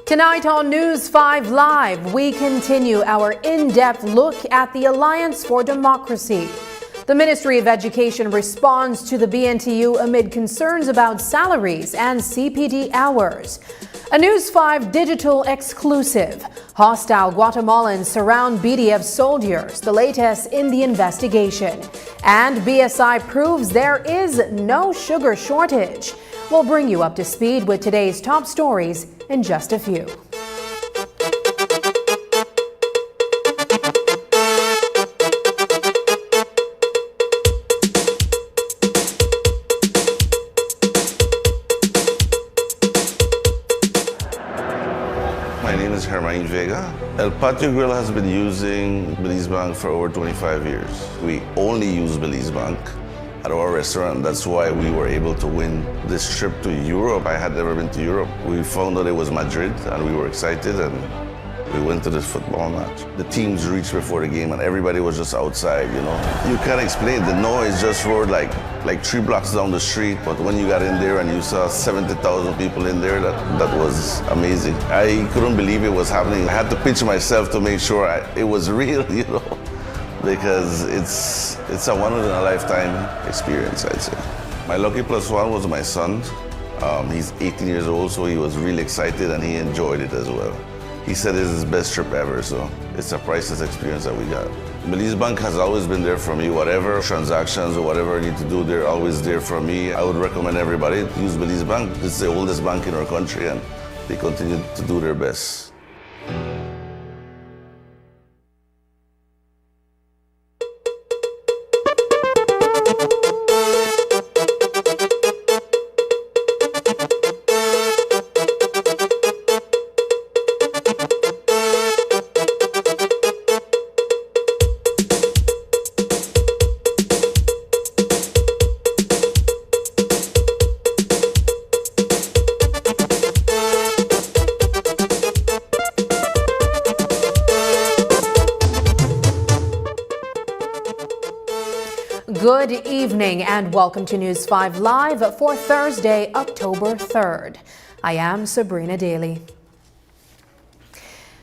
Tonight on News 5 Live, we continue our in-depth look at the Alliance for Democracy. The Ministry of Education responds to the BNTU amid concerns about salaries and CPD hours. A News 5 digital exclusive. Hostile Guatemalans surround BDF soldiers, the latest in the investigation. And BSI proves there is no sugar shortage. We'll bring you up to speed with today's top stories in just a few. My name is Hermine Vega. El Patio Grill has been using Belize Bank for over 25 years. We only use Belize Bank at our restaurant. That's why we were able to win this trip to Europe. I had never been to Europe. We found out it was Madrid and we were excited and we went to this football match. The teams reached before the game and everybody was just outside, you know. You can't explain, the noise just roared like 3 blocks down the street, but when you got in there and you saw 70,000 people in there, that was amazing. I couldn't believe it was happening. I had to pinch myself to make sure it was real, you know. Because it's a once-in-a-lifetime experience, I'd say. My lucky plus one was my son. He's 18 years old, so he was really excited and he enjoyed it as well. He said it's his best trip ever, so it's a priceless experience that we got. Belize Bank has always been there for me. Whatever transactions or whatever I need to do, they're always there for me. I would recommend everybody to use Belize Bank. It's the oldest bank in our country and they continue to do their best. Good evening and welcome to News 5 Live for Thursday, October 3rd. I am Sabrina Daly.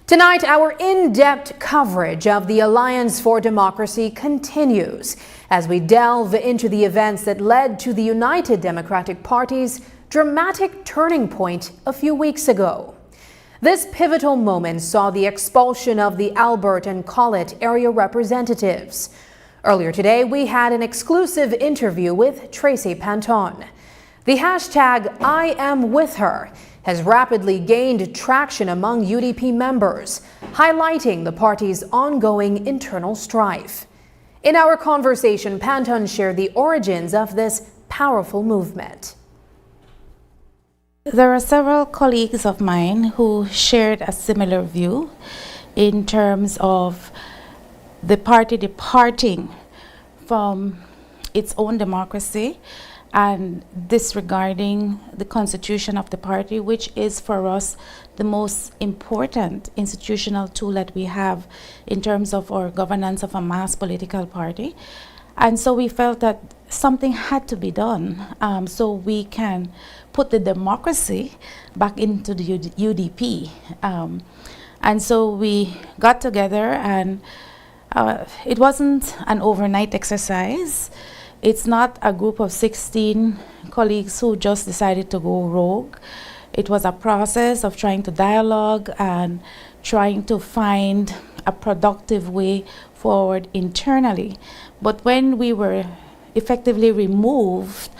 Tonight, our in-depth coverage of the Alliance for Democracy continues as we delve into the events that led to the United Democratic Party's dramatic turning point a few weeks ago. This pivotal moment saw the expulsion of the Albert and Collet area representatives. Earlier today, we had an exclusive interview with Tracy Panton. The hashtag #IamWithHer has rapidly gained traction among UDP members, highlighting the party's ongoing internal strife. In our conversation, Panton shared the origins of this powerful movement. There are several colleagues of mine who shared a similar view in terms of the party departing from its own democracy and disregarding the constitution of the party, which is for us the most important institutional tool that we have in terms of our governance of a mass political party. And so we felt that something had to be done so we can put the democracy back into the UDP. And so we got together, and it wasn't an overnight exercise. It's not a group of 16 colleagues who just decided to go rogue. It was a process of trying to dialogue and trying to find a productive way forward internally. But when we were effectively removed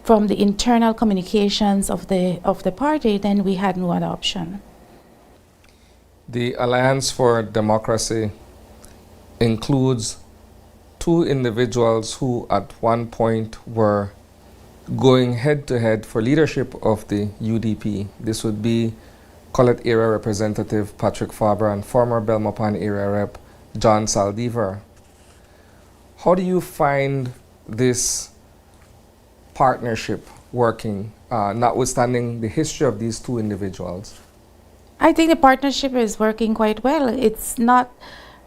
from the internal communications of the party, then we had no other option. The Alliance for Democracy includes two individuals who at one point were going head-to-head for leadership of the UDP. This would be Collet Area Representative Patrick Faber and former Belmopan Area Rep John Saldivar. How do you find this partnership working, notwithstanding the history of these two individuals? I think the partnership is working quite well. It's not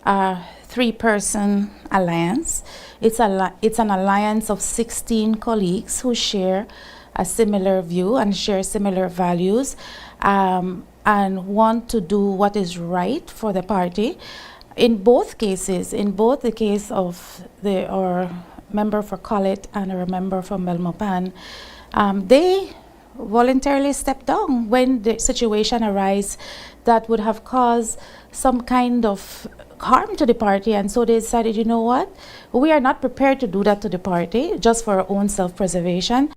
a three-person alliance. It's an alliance of 16 colleagues who share a similar view and share similar values and want to do what is right for the party. In both cases, in both the case of our member for Collet and our member from Belmopan, they voluntarily stepped down when the situation arose that would have caused some kind of harm to the party, and so they decided, you know what, we are not prepared to do that to the party just for our own self-preservation.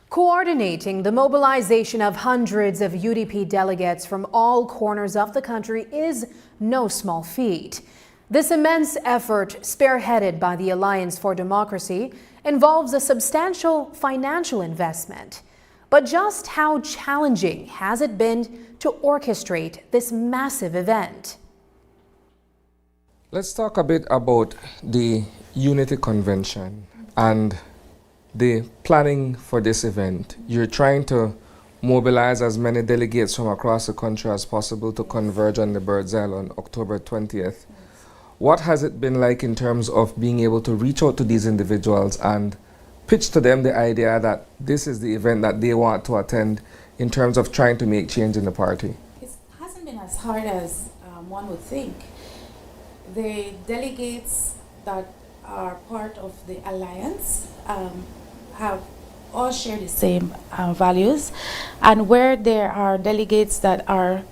Coordinating the mobilization of hundreds of UDP delegates from all corners of the country is no small feat. This immense effort, spearheaded by the Alliance for Democracy, involves a substantial financial investment. But just how challenging has it been to orchestrate this massive event? Let's talk a bit about the Unity Convention and the planning for this event. You're trying to mobilize as many delegates from across the country as possible to converge on the Birds Isle on October 20th. What has it been like in terms of being able to reach out to these individuals and pitch to them the idea that this is the event that they want to attend in terms of trying to make change in the party? It hasn't been as hard as one would think. The delegates that are part of the alliance have all share the same values, and where there are delegates that are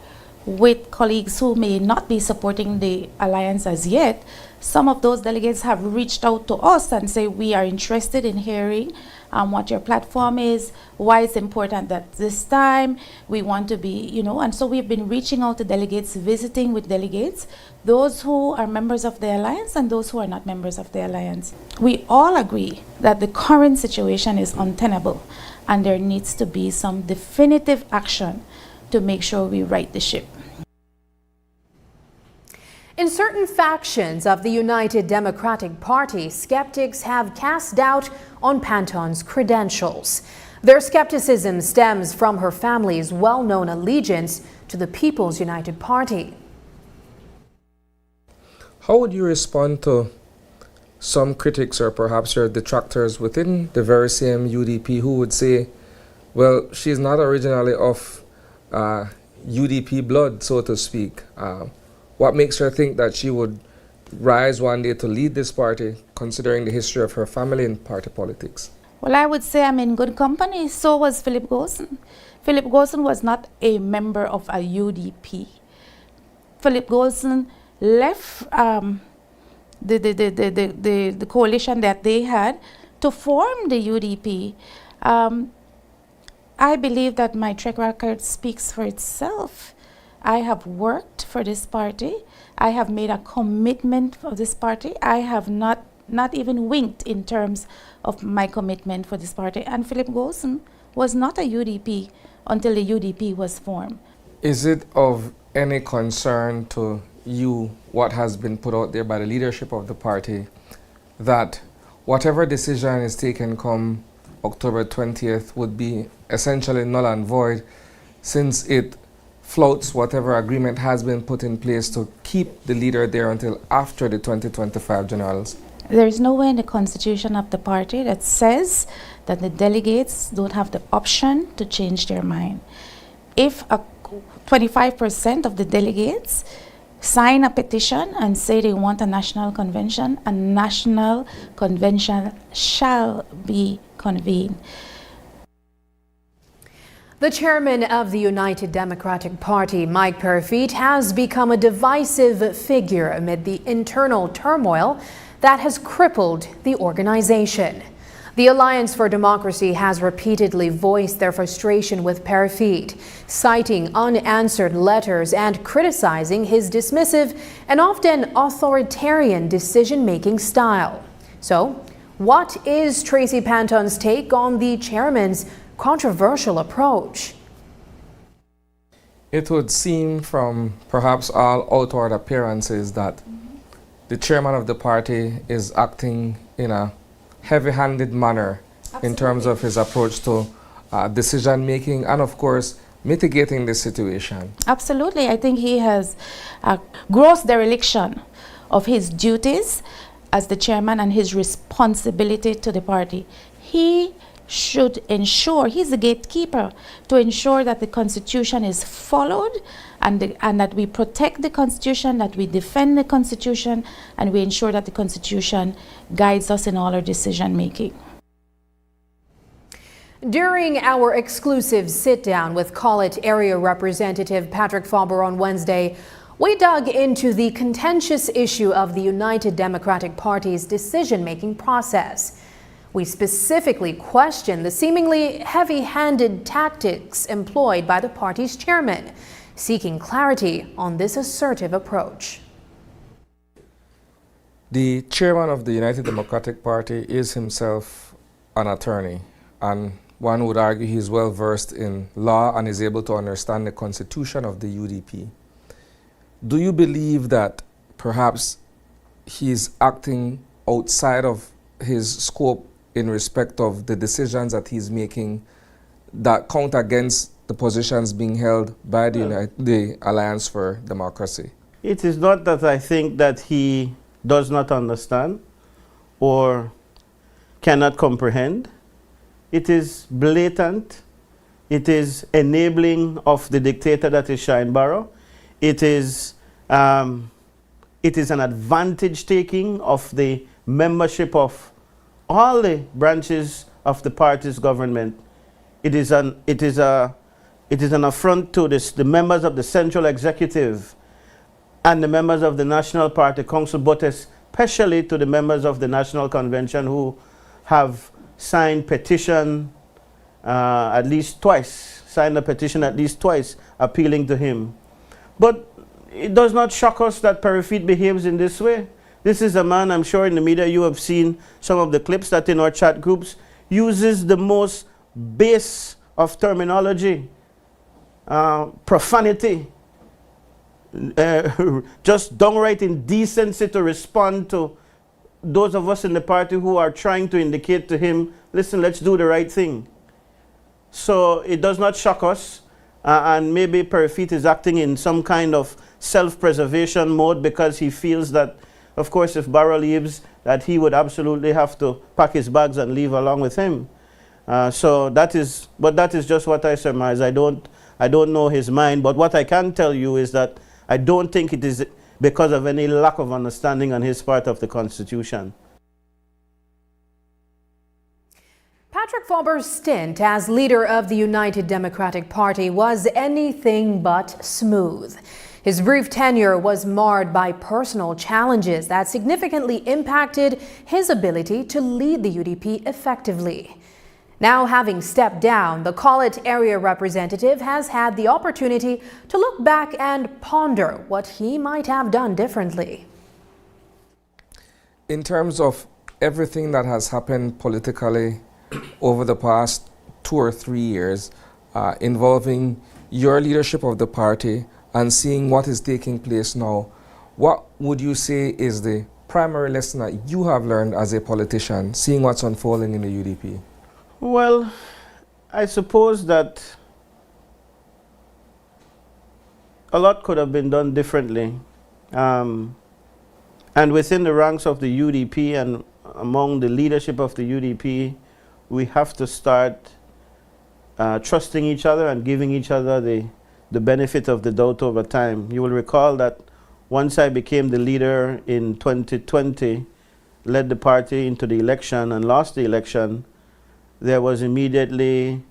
with colleagues who may not be supporting the alliance as yet, some of those delegates have reached out to us and say, we are interested in hearing what your platform is, why it's important that this time we want to be, and so we've been reaching out to delegates, visiting with delegates, those who are members of the alliance and those who are not members of the alliance. We all agree that the current situation is untenable and there needs to be some definitive action to make sure we right the ship. In certain factions of the United Democratic Party, skeptics have cast doubt on Panton's credentials. Their skepticism stems from her family's well-known allegiance to the People's United Party. How would you respond to some critics or perhaps your detractors within the very same UDP who would say Well, she's not originally of UDP blood, so to speak. What makes her think that she would rise one day to lead this party, considering the history of her family in party politics? Well, I would say I'm in good company. So was Philip Golson. Philip Golson was not a member of a UDP. Philip Golson left the coalition that they had to form the UDP. I believe that my track record speaks for itself. I have worked for this party. I have made a commitment for this party. I have not even winked in terms of my commitment for this party. And Philip Golson was not a UDP until the UDP was formed. Is it of any concern to you what has been put out there by the leadership of the party that whatever decision is taken come October 20th would be essentially null and void, since it flouts whatever agreement has been put in place to keep the leader there until after the 2025 generals? There is nowhere in the constitution of the party that says that the delegates don't have the option to change their mind. If 25% of the delegates sign a petition and say they want a national convention shall be convened. The chairman of the United Democratic Party, Mike Parafit, has become a divisive figure amid the internal turmoil that has crippled the organization. The Alliance for Democracy has repeatedly voiced their frustration with Parafit, citing unanswered letters and criticizing his dismissive and often authoritarian decision-making style. So, what is Tracy Panton's take on the chairman's controversial approach? It would seem from perhaps all outward appearances that the chairman of the party is acting in a heavy-handed manner. Absolutely. In terms of his approach to decision making and, of course, mitigating the situation. Absolutely. I think he has a gross dereliction of his duties as the chairman and his responsibility to the party. He should ensure, he's the gatekeeper, to ensure that the Constitution is followed and that we protect the Constitution, that we defend the Constitution, and we ensure that the Constitution guides us in all our decision making. During our exclusive sit-down with Collet Area Representative Patrick Faber on Wednesday, we dug into the contentious issue of the United Democratic Party's decision-making process. We specifically questioned the seemingly heavy-handed tactics employed by the party's chairman, seeking clarity on this assertive approach. The chairman of the United Democratic Party is himself an attorney, and one would argue he's well versed in law and is able to understand the constitution of the UDP. Do you believe that perhaps he's acting outside of his scope in respect of the decisions that he's making that count against the positions being held by the Alliance for Democracy? It is not that I think that he does not understand or cannot comprehend. It is blatant. It is enabling of the dictator that is Shine Barrow. It is an advantage taking of the membership of all the branches of the party's government. It is an affront to the members of the Central Executive and the members of the National Party Council, but especially to the members of the National Convention who have signed petition at least twice, appealing to him. But it does not shock us that Parafit behaves in this way. This is a man, I'm sure in the media you have seen some of the clips that in our chat groups uses the most base of terminology, profanity, just downright indecency to respond to those of us in the party who are trying to indicate to him, listen, let's do the right thing. So it does not shock us, and maybe Parafit is acting in some kind of self-preservation mode because he feels that, of course, if Barrow leaves, that he would absolutely have to pack his bags and leave along with him. So that is just what I surmise. I don't know his mind, but what I can tell you is that I don't think it is because of any lack of understanding on his part of the Constitution. Patrick Fauber's stint as leader of the United Democratic Party was anything but smooth. His brief tenure was marred by personal challenges that significantly impacted his ability to lead the UDP effectively. Now, having stepped down, the Collet area representative has had the opportunity to look back and ponder what he might have done differently. In terms of everything that has happened politically over the past 2 or 3 years, involving your leadership of the party and seeing what is taking place now, what would you say is the primary lesson that you have learned as a politician, seeing what's unfolding in the UDP? Well, I suppose that a lot could have been done differently. And within the ranks of the UDP and among the leadership of the UDP, we have to start trusting each other and giving each other the benefit of the doubt over time. You will recall that once I became the leader in 2020, led the party into the election and lost the election, there was immediately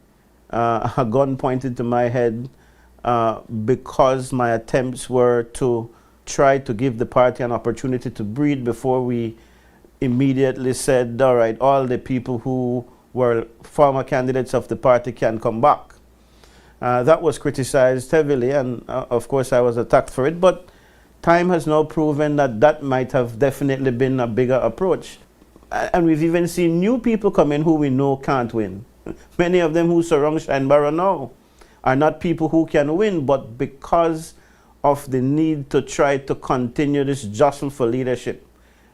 a gun pointed to my head because my attempts were to try to give the party an opportunity to breathe before we immediately said, all right, all the people who were former candidates of the party can come back. That was criticized heavily, and of course I was attacked for it, but time has now proven that that might have definitely been a bigger approach. And we've even seen new people come in who we know can't win. Many of them who surround Shineborough now are not people who can win, but because of the need to try to continue this jostle for leadership.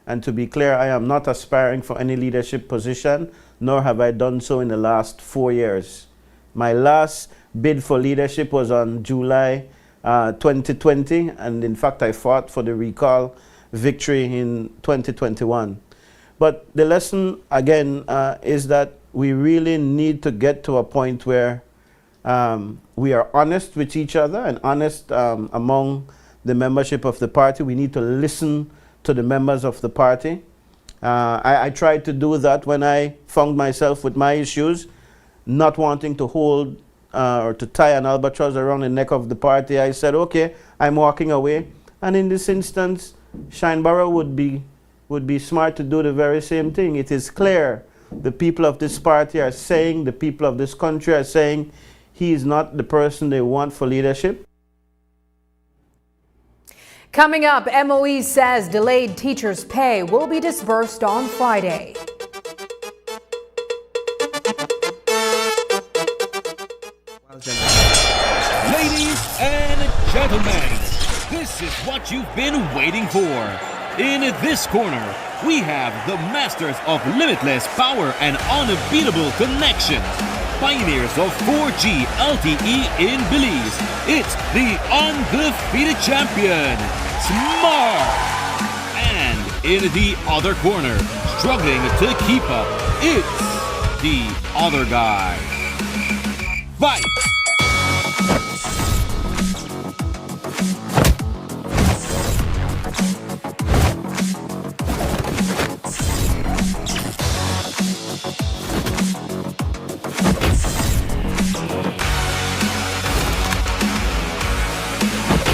And to be clear, I am not aspiring for any leadership position, nor have I done so in the last 4 years. My last bid for leadership was on July 2020, and in fact I fought for the recall victory in 2021. But the lesson, again, is that we really need to get to a point where we are honest with each other and honest among the membership of the party. We need to listen to the members of the party. I tried to do that when I found myself with my issues, not wanting to hold or to tie an albatross around the neck of the party. I said, okay, I'm walking away. And in this instance, Shineborough would be smart to do the very same thing. It is clear the people of this party are saying, the people of this country are saying, he is not the person they want for leadership. Coming up, MOE says delayed teachers' pay will be disbursed on Friday. Ladies and gentlemen, this is what you've been waiting for. In this corner, we have the masters of limitless power and unbeatable connection. Pioneers of 4G LTE in Belize. It's the undefeated champion, Smart. And in the other corner, struggling to keep up, it's the other guy. Fight!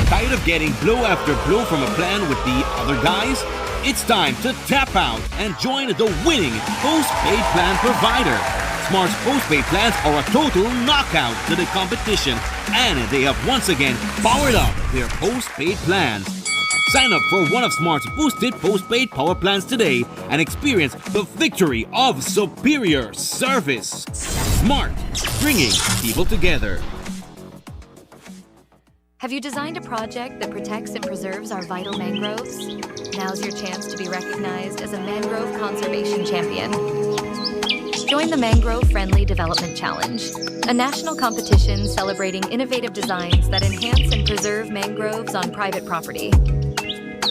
Tired of getting blow after blow from a plan with the other guys? It's time to tap out and join the winning postpaid plan provider. Smart's postpaid plans are a total knockout to the competition, and they have once again powered up their postpaid plans. Sign up for one of Smart's boosted postpaid power plans today and experience the victory of superior service. Smart, bringing people together. Have you designed a project that protects and preserves our vital mangroves? Now's your chance to be recognized as a mangrove conservation champion. Join the Mangrove Friendly Development Challenge, a national competition celebrating innovative designs that enhance and preserve mangroves on private property.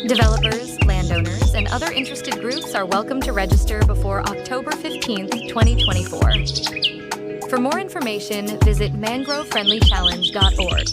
Developers, landowners, and other interested groups are welcome to register before October 15th, 2024. For more information, visit mangrovefriendlychallenge.org.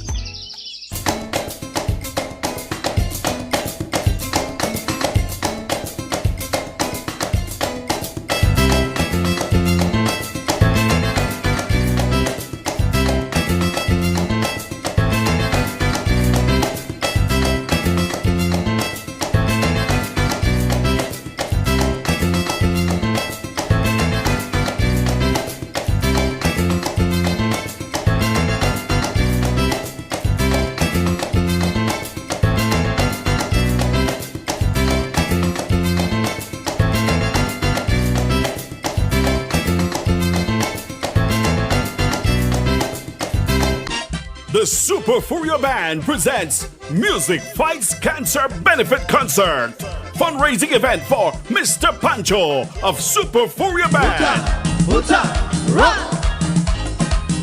The Super Furia Band presents Music Fights Cancer Benefit Concert. Fundraising event for Mr. Pancho of Super Furia Band.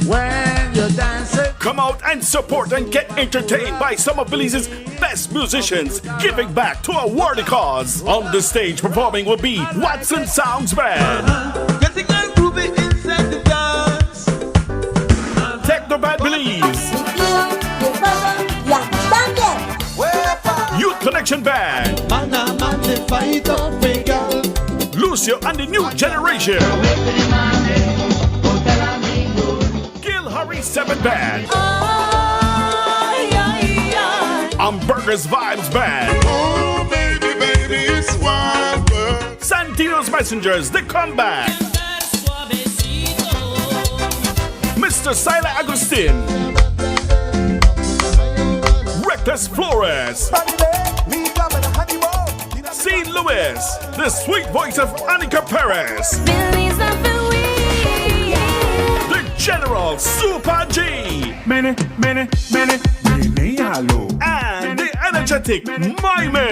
When you're dancing. Come out and support and get entertained by some of Belize's best musicians giving back to a worthy cause. On the stage performing will be Watson Sounds Band. Getting a groovy inside the dance. Techno Band Belize. Youth Connection Band. Lucio and the New Generation. Gil Hurry 7 Band. Hamburgers Vibes Band. Oh, baby, baby, it's wild world. Santino's Messengers, The Comeback. Mr. Sila Agustin. Reckless Flores. St. Louis, the sweet voice of Annika Perez. The General Super G. Mene, hello. And the energetic Mime.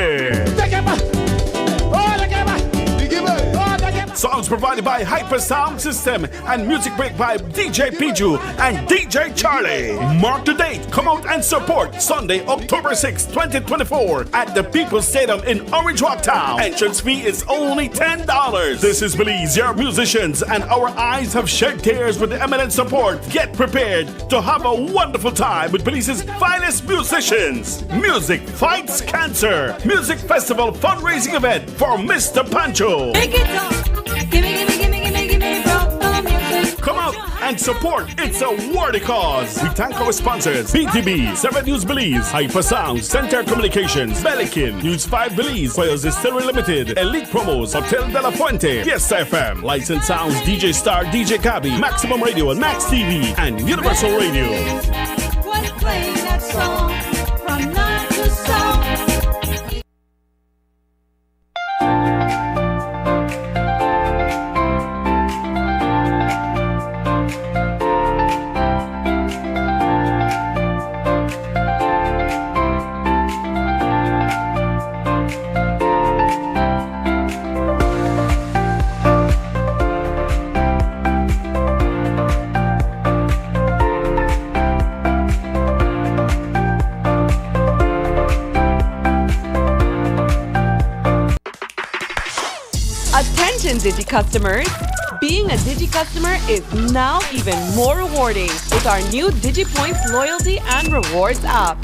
Songs provided by Hyper Sound System and music break by DJ Piju and DJ Charlie. Mark the date. Come out and support Sunday, October 6, 2024 at the People's Stadium in Orange Walk Town. Entrance fee is only $10. This is Belize, your musicians, and our eyes have shed tears with the eminent support. Get prepared to have a wonderful time with Belize's finest musicians. Music Fights Cancer. Music Festival fundraising event for Mr. Pancho. Come out and support. It's a worthy cause. We thank our sponsors: BTB, 7 News Belize, Hyper Sound, Center Communications, Belikin, News 5 Belize, Foyos Distillery Limited, Elite Promos, Hotel De La Fuente, Fiesta FM, License Sounds, DJ Star, DJ Cabby, Maximum Radio and Max TV, and Universal Radio. Attention Digi customers! Being a Digi customer is now even more rewarding with our new DigiPoints loyalty and rewards app.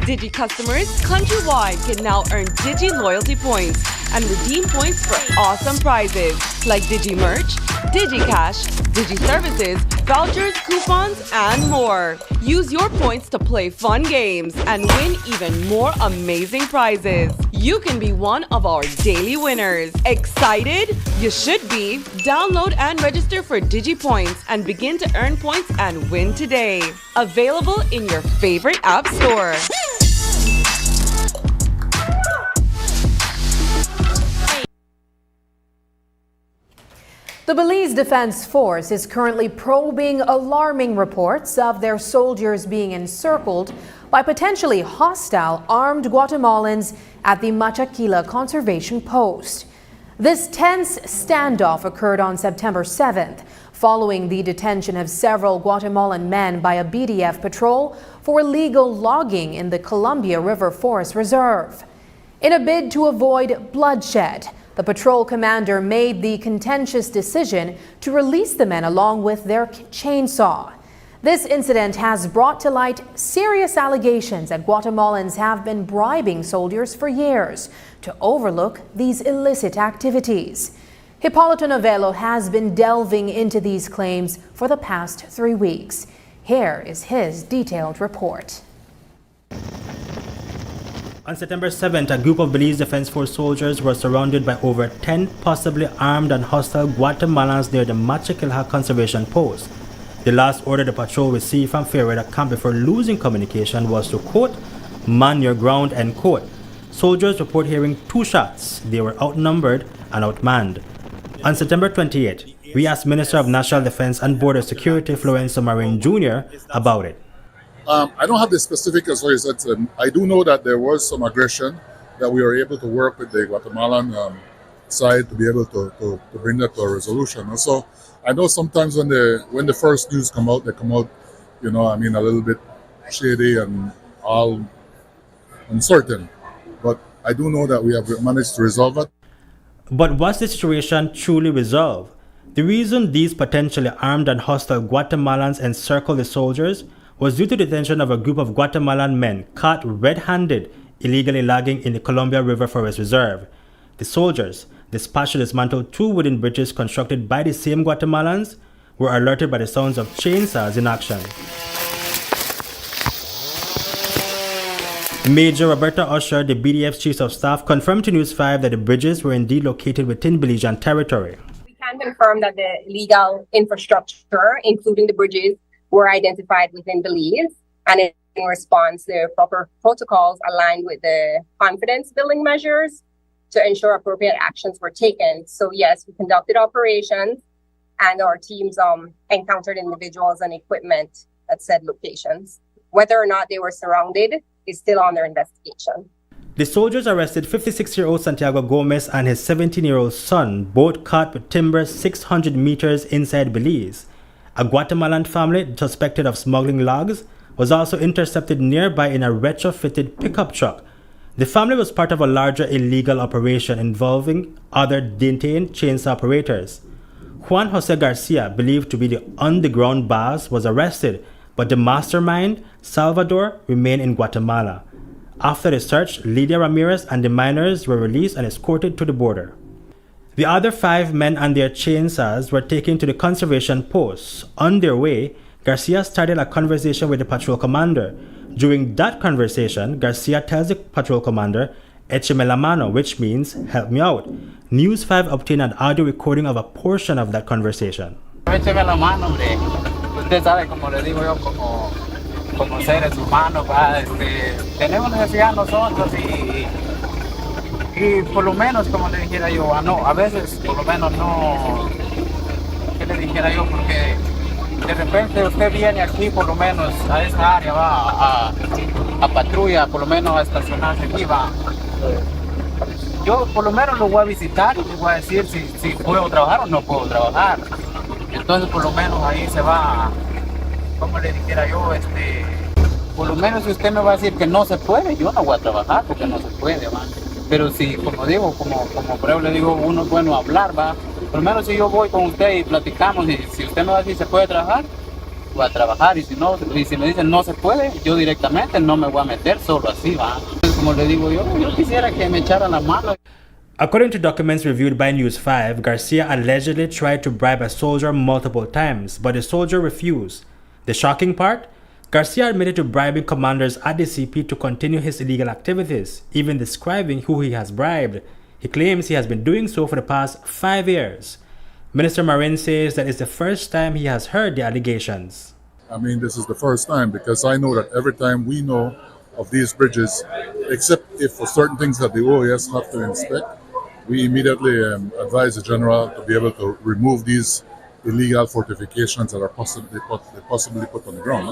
Digi customers countrywide can now earn Digi loyalty points and redeem points for awesome prizes like Digi merch, Digi cash, Digi services, vouchers, coupons, and more. Use your points to play fun games and win even more amazing prizes. You can be one of our daily winners. Excited? You should be. Download and register for DigiPoints and begin to earn points and win today. Available in your favorite app store. The Belize Defense Force is currently probing alarming reports of their soldiers being encircled by potentially hostile armed Guatemalans at the Machaquila Conservation Post. This tense standoff occurred on September 7th, following the detention of several Guatemalan men by a BDF patrol for illegal logging in the Columbia River Forest Reserve. In a bid to avoid bloodshed, The patrol commander made the contentious decision to release the men along with their chainsaw. This incident has brought to light serious allegations that Guatemalans have been bribing soldiers for years to overlook these illicit activities. Hipólito Novello has been delving into these claims for the past 3 weeks. Here is his detailed report. On September 7th, a group of Belize Defense Force soldiers were surrounded by over 10 possibly armed and hostile Guatemalans near the Machakilha Conservation Post. The last order the patrol received from Fairweather Camp before losing communication was to, quote, "Man your ground," end quote. Soldiers report hearing 2 shots. They were outnumbered and outmanned. On September 28th, we asked Minister of National Defense and Border Security Florencio Marin Jr. about it. I don't have the specific as far as that. I do know that there was some aggression that we were able to work with the Guatemalan side to be able to bring that to a resolution. Also, I know sometimes when the first news come out, they come out, a little bit shady and all uncertain. But I do know that we have managed to resolve it. But was the situation truly resolved? The reason these potentially armed and hostile Guatemalans encircled the soldiers was due to the detention of a group of Guatemalan men caught red-handed illegally logging in the Columbia River Forest Reserve. The soldiers, dispatched to dismantle 2 wooden bridges constructed by the same Guatemalans, were alerted by the sounds of chainsaws in action. Major Roberta Usher, the BDF's Chief of Staff, confirmed to News 5 that the bridges were indeed located within Belizean territory. We can confirm that the legal infrastructure, including the bridges, were identified within Belize, and in response, the proper protocols aligned with the confidence building measures to ensure appropriate actions were taken. So yes, we conducted operations, and our teams encountered individuals and equipment at said locations. Whether or not they were surrounded is still under investigation. The soldiers arrested 56-year-old Santiago Gomez and his 17-year-old son, both caught with timber 600 meters inside Belize. A Guatemalan family suspected of smuggling logs was also intercepted nearby in a retrofitted pickup truck. The family was part of a larger illegal operation involving other detained chainsaw operators. Juan Jose Garcia, believed to be the underground boss, was arrested, but the mastermind, Salvador, remained in Guatemala. After the search, Lydia Ramirez and the miners were released and escorted to the border. The other 5 men and their chainsaws were taken to the conservation post. On their way, Garcia started a conversation with the patrol commander. During that conversation, Garcia tells the patrol commander, "Écheme la mano," which means "help me out." News 5 obtained an audio recording of a portion of that conversation. Écheme la mano, hombre. Usted sabe, como le digo yo, como seres humanos, tenemos necesidad nosotros y por lo menos, como le dijera yo, no, a veces por lo menos no, ¿qué le dijera yo? Porque de repente usted viene aquí, por lo menos a esa área, va a patrulla, por lo menos a estacionarse aquí, va. Yo por lo menos lo voy a visitar y le voy a decir si puedo trabajar o no puedo trabajar. Entonces por lo menos ahí se va, como le dijera yo, por lo menos si usted me va a decir que no se puede, yo no voy a trabajar porque no se puede, va. Pero si, como digo, como por ejemplo le digo, uno es bueno hablar, va. Por lo menos si yo voy con usted y platicamos y si usted me va a decir se puede trabajar, voy a trabajar, y si me dicen no se puede, yo directamente no me voy a meter solo así, va. Entonces, como le digo yo quisiera que me echaran la mano. According to documents reviewed by News 5, Garcia allegedly tried to bribe a soldier multiple times, but the soldier refused. The shocking part? Garcia admitted to bribing commanders at the CP to continue his illegal activities, even describing who he has bribed. He claims he has been doing so for the past 5 years. Minister Marin says that it's the first time he has heard the allegations. I mean, this is the first time, because I know that every time we know of these bridges, except if for certain things that the OAS have to inspect, we immediately advise the General to be able to remove these illegal fortifications that are possibly put on the ground.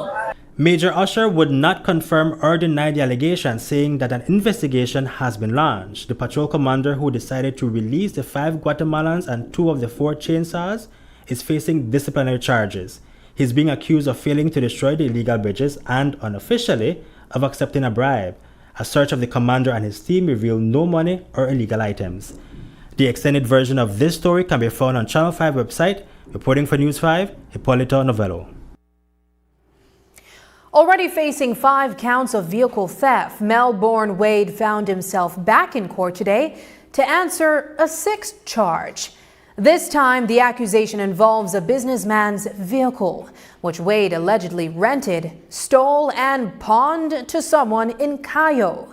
Major Usher would not confirm or deny the allegations, saying that an investigation has been launched. The patrol commander who decided to release the 5 Guatemalans and 2 of the 4 chainsaws is facing disciplinary charges. He's being accused of failing to destroy the illegal bridges and, unofficially, of accepting a bribe. A search of the commander and his team revealed no money or illegal items. The extended version of this story can be found on Channel 5 website. Reporting for News 5, Hipólito Novello. Already facing 5 counts of vehicle theft, Melbourne Wade found himself back in court today to answer a 6th charge. This time, the accusation involves a businessman's vehicle, which Wade allegedly rented, stole, and pawned to someone in Cayo.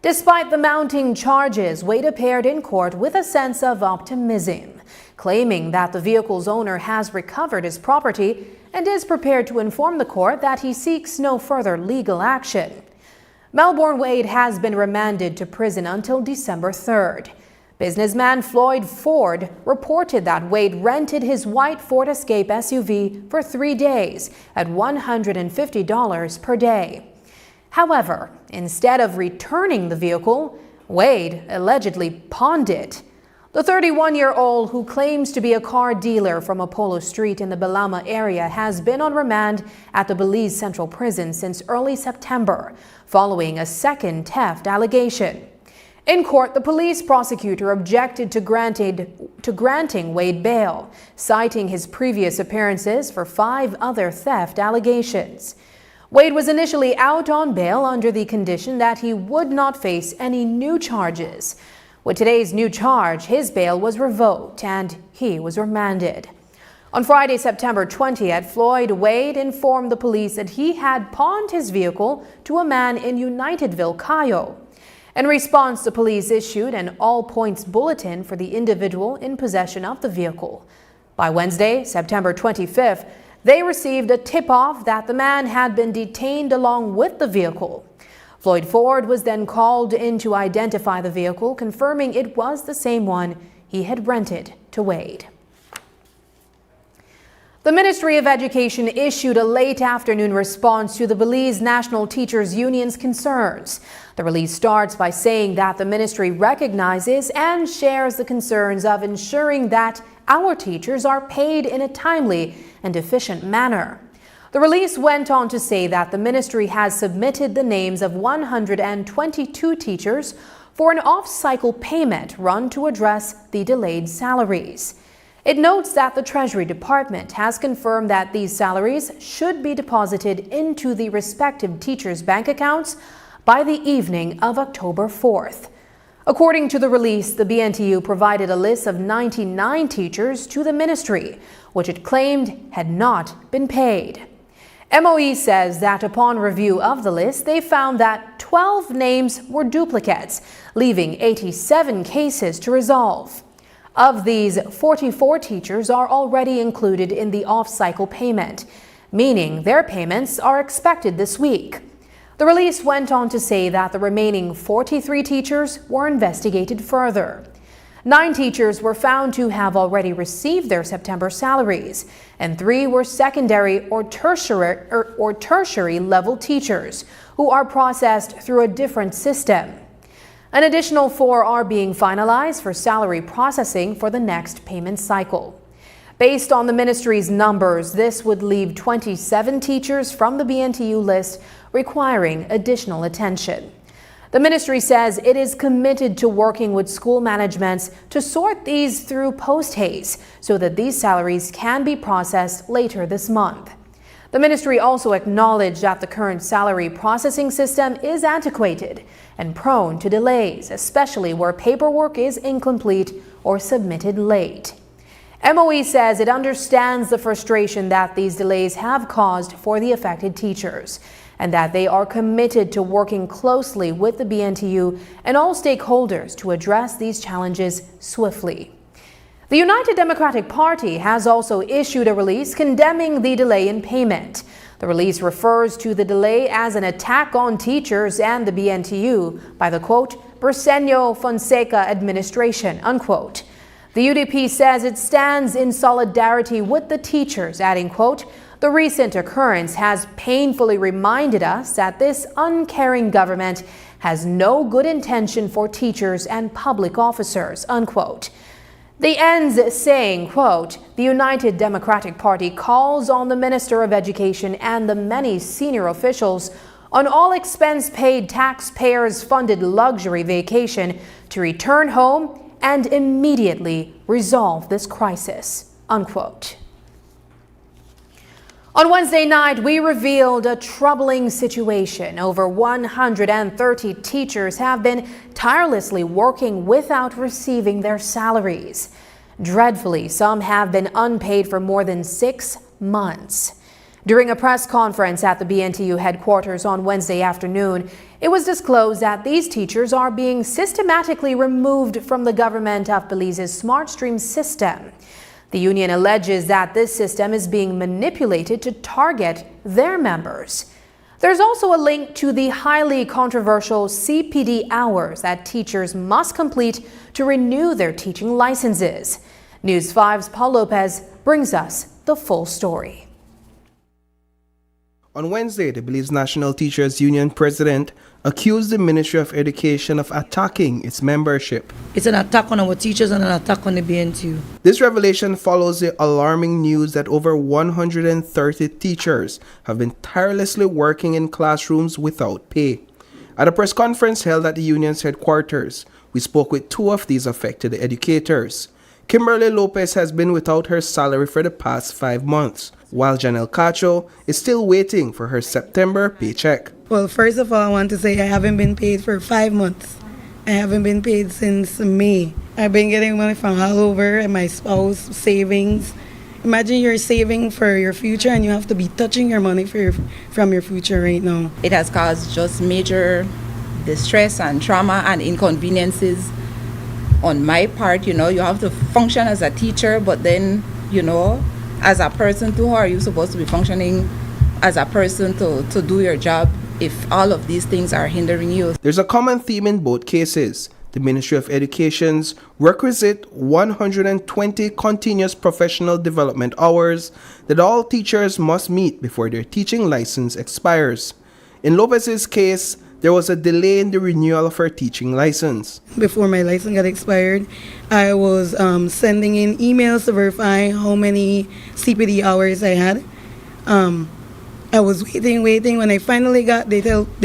Despite the mounting charges, Wade appeared in court with a sense of optimism, claiming that the vehicle's owner has recovered his property and is prepared to inform the court that he seeks no further legal action. Melbourne Wade has been remanded to prison until December 3rd. Businessman Floyd Ford reported that Wade rented his white Ford Escape SUV for 3 days at $150 per day. However, instead of returning the vehicle, Wade allegedly pawned it. The 31-year-old, who claims to be a car dealer from Apollo Street in the Balama area, has been on remand at the Belize Central Prison since early September, following a second theft allegation. In court, the police prosecutor objected to granting Wade bail, citing his previous appearances for 5 other theft allegations. Wade was initially out on bail under the condition that he would not face any new charges. With today's new charge, his bail was revoked and he was remanded. On Friday, September 20th, Floyd Wade informed the police that he had pawned his vehicle to a man in Unitedville, Cayo. In response, the police issued an all-points bulletin for the individual in possession of the vehicle. By Wednesday, September 25th, they received a tip-off that the man had been detained along with the vehicle. Floyd Ford was then called in to identify the vehicle, confirming it was the same one he had rented to Wade. The Ministry of Education issued a late afternoon response to the Belize National Teachers Union's concerns. The release starts by saying that the ministry recognizes and shares the concerns of ensuring that our teachers are paid in a timely and efficient manner. The release went on to say that the ministry has submitted the names of 122 teachers for an off-cycle payment run to address the delayed salaries. It notes that the Treasury Department has confirmed that these salaries should be deposited into the respective teachers' bank accounts by the evening of October 4th. According to the release, the BNTU provided a list of 99 teachers to the ministry, which it claimed had not been paid. MOE says that upon review of the list, they found that 12 names were duplicates, leaving 87 cases to resolve. Of these, 44 teachers are already included in the off-cycle payment, meaning their payments are expected this week. The release went on to say that the remaining 43 teachers were investigated further. 9 teachers were found to have already received their September salaries, and 3 were secondary or tertiary level teachers who are processed through a different system. An additional 4 are being finalized for salary processing for the next payment cycle. Based on the ministry's numbers, this would leave 27 teachers from the BNTU list requiring additional attention. The ministry says it is committed to working with school managements to sort these through post-haste so that these salaries can be processed later this month. The ministry also acknowledged that the current salary processing system is antiquated and prone to delays, especially where paperwork is incomplete or submitted late. MOE says it understands the frustration that these delays have caused for the affected teachers, and that they are committed to working closely with the BNTU and all stakeholders to address these challenges swiftly. The United Democratic Party has also issued a release condemning the delay in payment. The release refers to the delay as an attack on teachers and the BNTU by the, quote, Briceño Fonseca administration, unquote. The UDP says it stands in solidarity with the teachers, adding, quote, the recent occurrence has painfully reminded us that this uncaring government has no good intention for teachers and public officers, unquote. The ends saying, quote, the United Democratic Party calls on the Minister of Education and the many senior officials on all expense-paid taxpayers-funded luxury vacation to return home and immediately resolve this crisis, unquote. On Wednesday night, we revealed a troubling situation. Over 130 teachers have been tirelessly working without receiving their salaries. Dreadfully, some have been unpaid for more than 6 months. During a press conference at the BNTU headquarters on Wednesday afternoon, it was disclosed that these teachers are being systematically removed from the government of Belize's SmartStream system. The union alleges that this system is being manipulated to target their members. There's also a link to the highly controversial CPD hours that teachers must complete to renew their teaching licenses. News 5's Paul Lopez brings us the full story. On Wednesday, the Belize National Teachers Union president accused the Ministry of Education of attacking its membership. It's an attack on our teachers and an attack on the BNTU. This revelation follows the alarming news that over 130 teachers have been tirelessly working in classrooms without pay. At a press conference held at the union's headquarters, we spoke with two of these affected educators. Kimberly Lopez has been without her salary for the past 5 months, while Janelle Cacho is still waiting for her September paycheck. Well, first of all, I want to say I haven't been paid for 5 months. I haven't been paid since May. I've been getting money from all over and my spouse savings. Imagine you're saving for your future and you have to be touching your money from your future right now. It has caused just major distress and trauma and inconveniences on my part. You know, you have to function as a teacher, but then, you know, as a person too, how are you supposed to be functioning as a person to do your job if all of these things are hindering you? There's a common theme in both cases. The Ministry of Education's requisite 120 continuous professional development hours that all teachers must meet before their teaching license expires. In Lopez's case, there was a delay in the renewal of her teaching license. Before my license got expired, I was sending in emails to verify how many CPD hours I had. I was waiting. When I finally got, they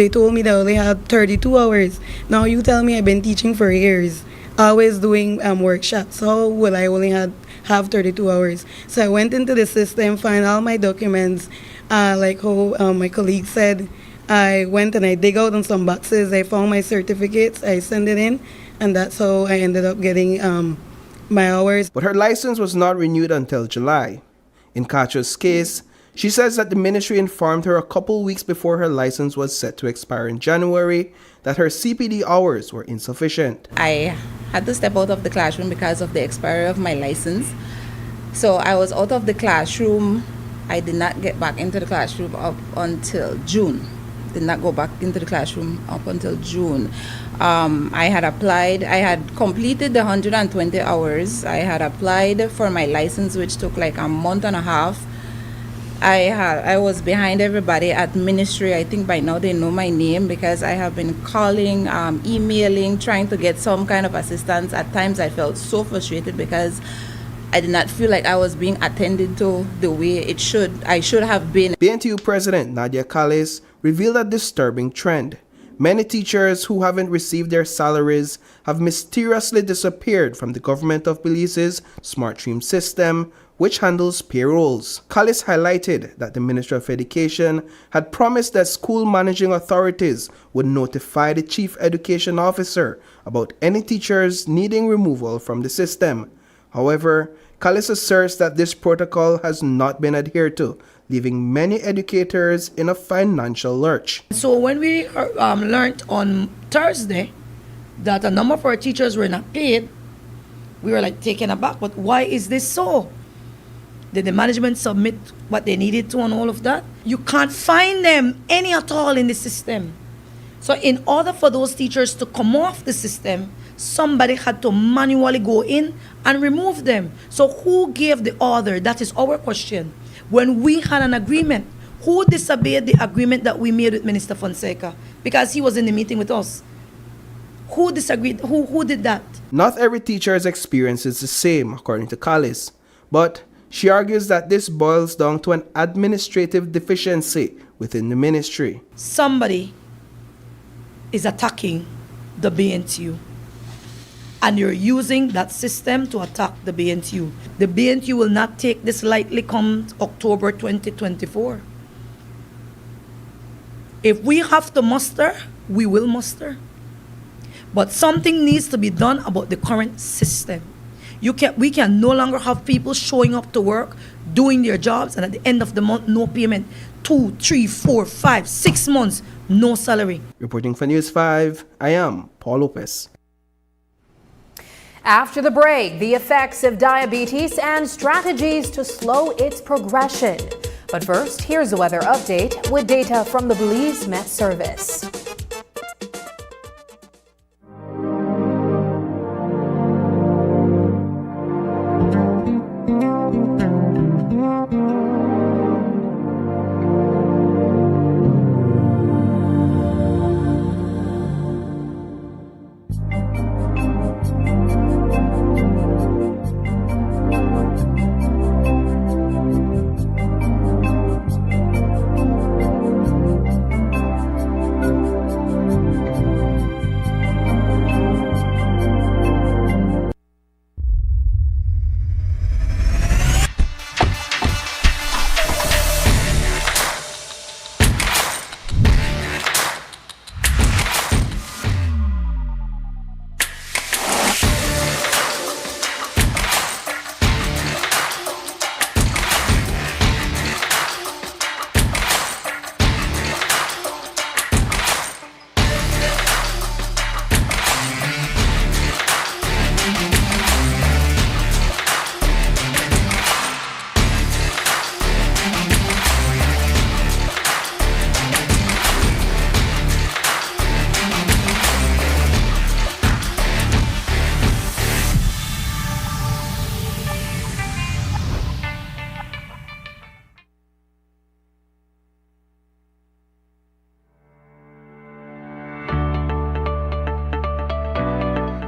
told me that I only had 32 hours. Now you tell me I've been teaching for years, always doing workshops. How will I only have 32 hours? So I went into the system, find all my documents, like how my colleague said. I went and I dig out on some boxes. I found my certificates. I sent it in, and that's how I ended up getting my hours. But her license was not renewed until July. In Cacho's case, she says that the ministry informed her a couple weeks before her license was set to expire in January that her CPD hours were insufficient. I had to step out of the classroom because of the expiry of my license. So I was out of the classroom. I did not get back into the classroom up until June. Did not go back into the classroom up until June. I had completed the 120 hours. I had applied for my license, which took like a month and a half. I was behind everybody at ministry. I think by now they know my name because I have been calling, emailing, trying to get some kind of assistance. At times I felt so frustrated because I did not feel like I was being attended to the way I should have been. BNTU President Nadia Callis revealed a disturbing trend. Many teachers who haven't received their salaries have mysteriously disappeared from the government of Belize's SmartStream system, which handles payrolls. Callis highlighted that the Ministry of Education had promised that school managing authorities would notify the Chief Education Officer about any teachers needing removal from the system. However, Callis asserts that this protocol has not been adhered to, leaving many educators in a financial lurch. So when we learned on Thursday that a number of our teachers were not paid, we were like taken aback. But why is this so? Did the management submit what they needed to and all of that? You can't find them any at all in the system. So in order for those teachers to come off the system, somebody had to manually go in and remove them. So who gave the order? That is our question. When we had an agreement, who disobeyed the agreement that we made with Minister Fonseca? Because he was in the meeting with us. Who disagreed? Who did that? Not every teacher's experience is the same, according to Callis. But she argues that this boils down to an administrative deficiency within the ministry. Somebody is attacking the BNTU. and you're using that system to attack the BNTU. The BNTU will not take this lightly come October 2024. If we have to muster, we will muster. But something needs to be done about the current system. We can no longer have people showing up to work, doing their jobs, and at the end of the month, no payment. 2, 3, 4, 5, 6 months, no salary. Reporting for News 5, I am Paul Lopez. After the break, the effects of diabetes and strategies to slow its progression. But first, here's a weather update with data from the Belize Met Service.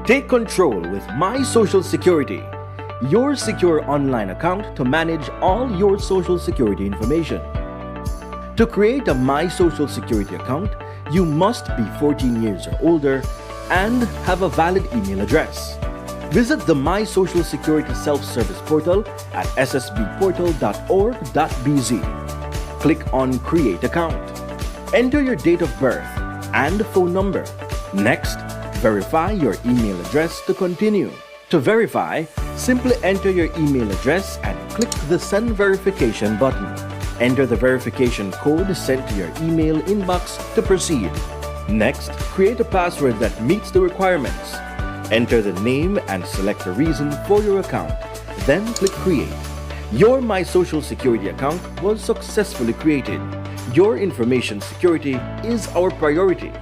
Take control with My Social Security, your secure online account to manage all your Social Security information. To create a My Social Security account, you must be 14 years or older and have a valid email address. Visit the My Social Security self-service portal at ssbportal.org.bz. Click on Create Account. Enter your date of birth and phone number. Next, verify your email address to continue. To verify, simply enter your email address and click the Send Verification button. Enter the verification code sent to your email inbox to proceed. Next, create a password that meets the requirements. Enter the name and select a reason for your account. Then click Create. Your My Social Security account was successfully created. Your information security is our priority.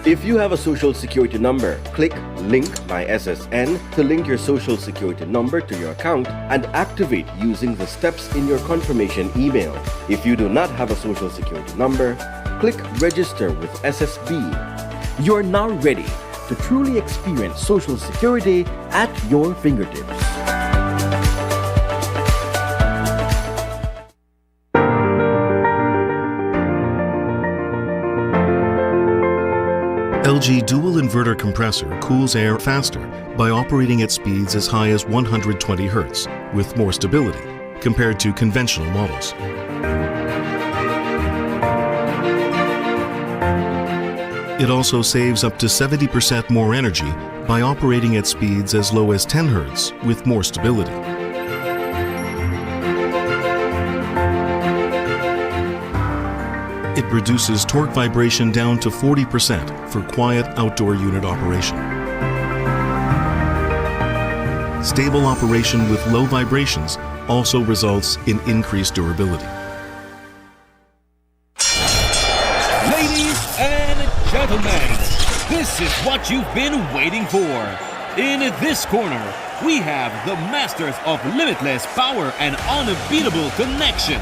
If you have a Social Security number, click Link My SSN to link your Social Security number to your account and activate using the steps in your confirmation email. If you do not have a Social Security number, click Register with SSB. You are now ready to truly experience Social Security at your fingertips. LG dual inverter compressor cools air faster by operating at speeds as high as 120 Hz with more stability compared to conventional models. It also saves up to 70% more energy by operating at speeds as low as 10 Hz with more stability. It reduces torque vibration down to 40% for quiet outdoor unit operation. Stable operation with low vibrations also results in increased durability. Ladies and gentlemen, this is what you've been waiting for. In this corner, we have the masters of limitless power and unbeatable connection.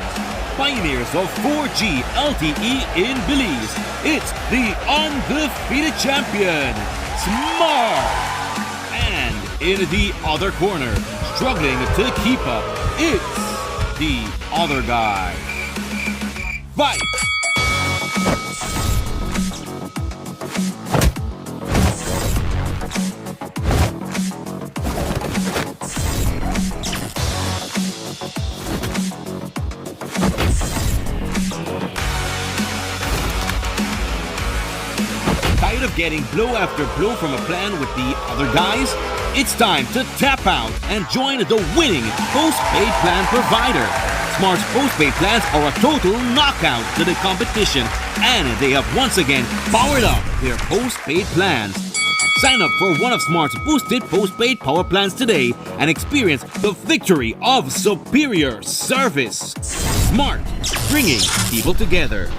Pioneers of 4G LTE in Belize. It's the undefeated champion, Smart. And in the other corner, struggling to keep up, it's the other guy. Fight! Tired of getting blow after blow from a plan with the other guys? It's time to tap out and join the winning postpaid plan provider. Smart's postpaid plans are a total knockout to the competition, and they have once again powered up their postpaid plans. Sign up for one of Smart's boosted postpaid power plans today and experience the victory of superior service. Smart, bringing people together.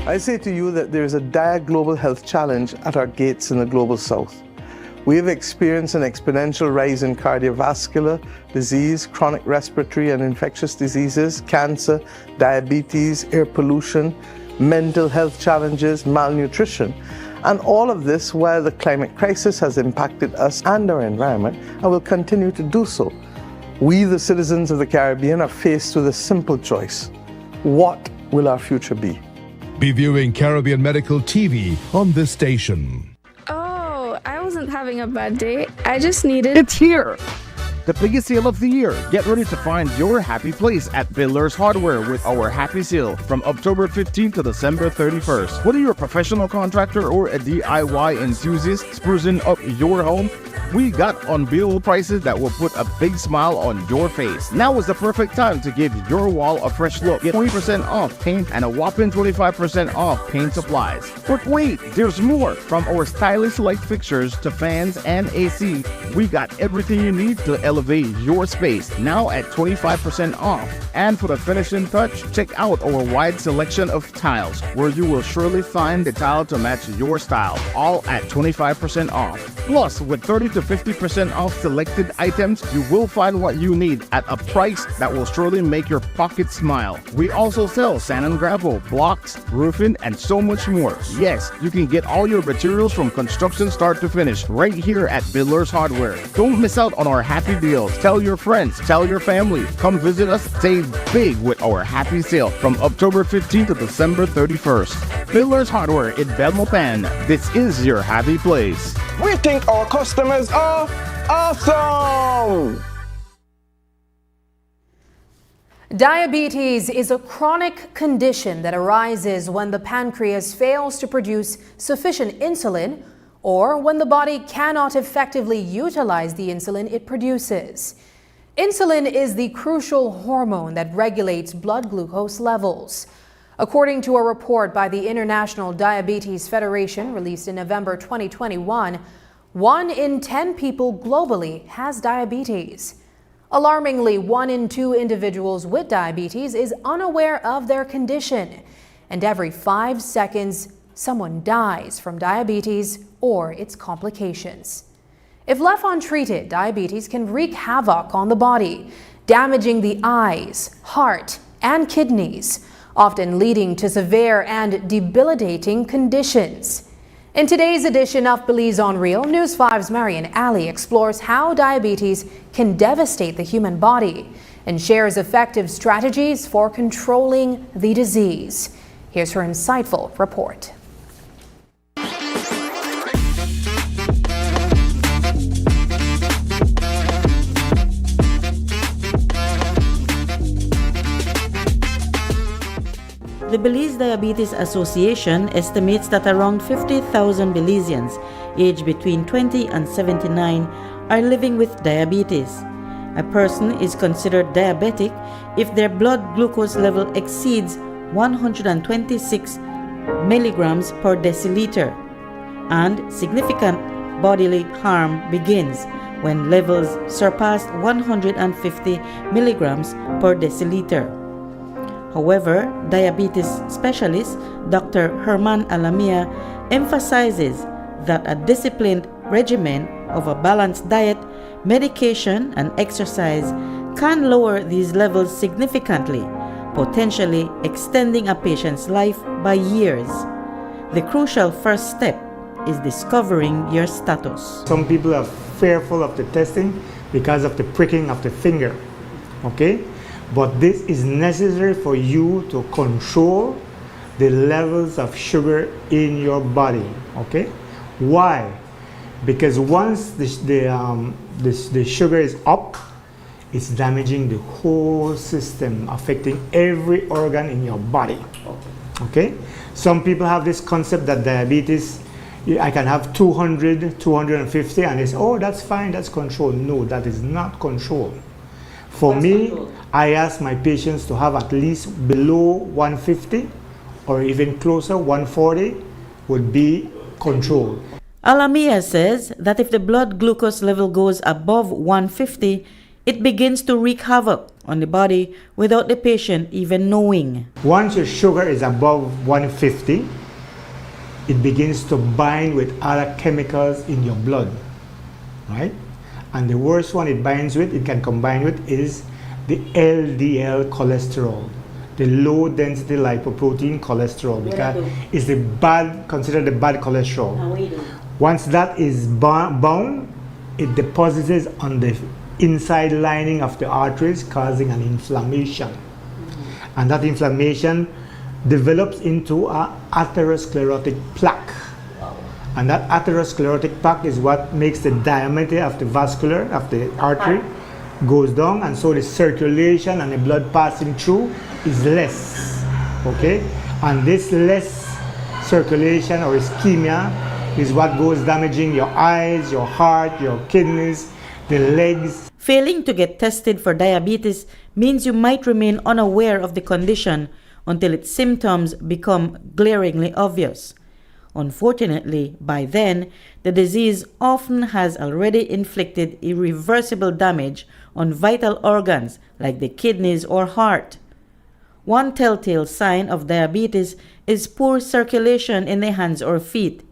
I say to you that there is a dire global health challenge at our gates in the global south. We have experienced an exponential rise in cardiovascular disease, chronic respiratory and infectious diseases, cancer, diabetes, air pollution, mental health challenges, malnutrition. And all of this while the climate crisis has impacted us and our environment and will continue to do so. We, the citizens of the Caribbean, are faced with a simple choice. What will our future be? Be viewing Caribbean Medical TV on this station. Oh, I wasn't having a bad day. I just needed... It's here! The biggest sale of the year. Get ready to find your happy place at Builders Hardware with our happy sale from October 15th to December 31st. Whether you're a professional contractor or a DIY enthusiast sprucing up your home, we got unbeatable prices that will put a big smile on your face. Now is the perfect time to give your wall a fresh look. Get 20% off paint and a whopping 25% off paint supplies. But wait, there's more. From our stylish light fixtures to fans and AC, we got everything you need to elevate your space. Now at 25% off. And for the finishing touch, check out our wide selection of tiles, where you will surely find the tile to match your style, all at 25% off. Plus, with 30 to 50% off selected items, you will find what you need at a price that will surely make your pocket smile. We also sell sand and gravel, blocks, roofing, and so much more. Yes, you can get all your materials from construction start to finish right here at Builders Hardware. Don't miss out on our happy deals. Tell your friends, tell your family. Come visit us, save big with our happy sale from October 15th to December 31st. Builders Hardware in Belmopan. This is your happy place. We think our customers are awesome! Diabetes is a chronic condition that arises when the pancreas fails to produce sufficient insulin or when the body cannot effectively utilize the insulin it produces. Insulin is the crucial hormone that regulates blood glucose levels. According to a report by the International Diabetes Federation released in November 2021, 1 in 10 people globally has diabetes. Alarmingly, 1 in 2 individuals with diabetes is unaware of their condition, and every 5 seconds, someone dies from diabetes or its complications. If left untreated, diabetes can wreak havoc on the body, damaging the eyes, heart, and kidneys, often leading to severe and debilitating conditions. In today's edition of Belize on Real, News 5's Marian Ali explores how diabetes can devastate the human body and shares effective strategies for controlling the disease. Here's her insightful report. The Belize Diabetes Association estimates that around 50,000 Belizeans aged between 20 and 79 are living with diabetes. A person is considered diabetic if their blood glucose level exceeds 126 milligrams per deciliter, and significant bodily harm begins when levels surpass 150 milligrams per deciliter. However, diabetes specialist Dr. Herman Alamia emphasizes that a disciplined regimen of a balanced diet, medication, and exercise can lower these levels significantly, potentially extending a patient's life by years. The crucial first step is discovering your status. Some people are fearful of the testing because of the pricking of the finger, okay? But this is necessary for you to control the levels of sugar in your body, okay? Why? Because once the sugar is up, it's damaging the whole system, affecting every organ in your body. Okay? Some people have this concept that diabetes, I can have 200, 250, and they say, oh, that's fine, that's control. No, that is not control. For me, I ask my patients to have at least below 150 or even closer, 140 would be control. Alamia says that if the blood glucose level goes above 150, it begins to wreak havoc on the body without the patient even knowing. Once your sugar is above 150, it begins to bind with other chemicals in your blood, right? And the worst one it binds with, it can combine with, is the LDL cholesterol, the low density lipoprotein cholesterol, because it's the bad, considered the bad cholesterol. Once that is bound, it deposits on the inside lining of the arteries, causing an inflammation. And that inflammation develops into an atherosclerotic plaque. And that atherosclerotic plaque is what makes the diameter of the vascular, of the artery, goes down, and so the circulation and the blood passing through is less. Okay? And this less circulation or ischemia is what goes damaging your eyes, your heart, your kidneys, the legs. Failing to get tested for diabetes means you might remain unaware of the condition until its symptoms become glaringly obvious. Unfortunately, by then, the disease often has already inflicted irreversible damage on vital organs like the kidneys or heart. One telltale sign of diabetes is poor circulation in the hands or feet.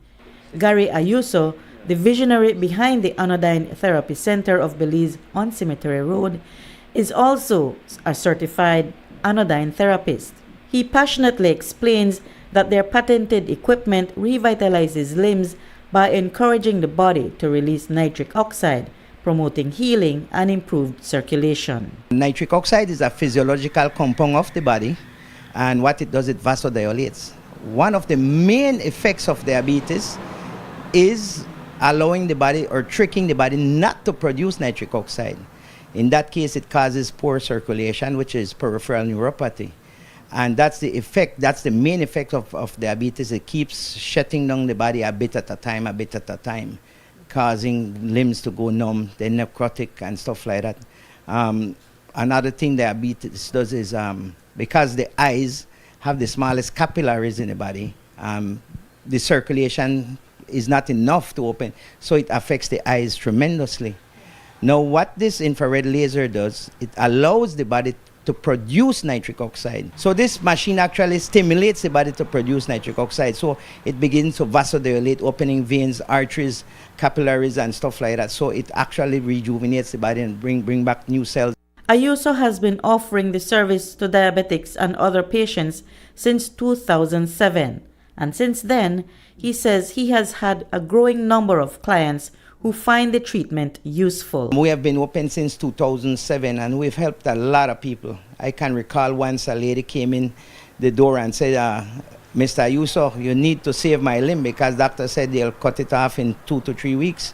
Gary Ayuso, the visionary behind the Anodyne Therapy Center of Belize on Cemetery Road, is also a certified anodyne therapist. He passionately explains that their patented equipment revitalizes limbs by encouraging the body to release nitric oxide, promoting healing and improved circulation. Nitric oxide is a physiological compound of the body, and what it does, it vasodilates. One of the main effects of diabetes is allowing the body or tricking the body not to produce nitric oxide. In that case, it causes poor circulation, which is peripheral neuropathy. And that's the effect, that's the main effect of diabetes. It keeps shutting down the body a bit at a time, causing limbs to go numb, they're necrotic and stuff like that. Another thing diabetes does is, because the eyes have the smallest capillaries in the body, the circulation is not enough to open, so it affects the eyes tremendously. Now, what this infrared laser does, it allows the body to produce nitric oxide. So this machine actually stimulates the body to produce nitric oxide. So it begins to vasodilate, opening veins, arteries, capillaries, and stuff like that. So it actually rejuvenates the body and bring back new cells. Ayuso has been offering the service to diabetics and other patients since 2007. And since then, he says he has had a growing number of clients who find the treatment useful. We have been open since 2007 and we've helped a lot of people. I can recall once a lady came in the door and said, Mr. Ayuso, you need to save my limb because doctor said they'll cut it off in 2 to 3 weeks.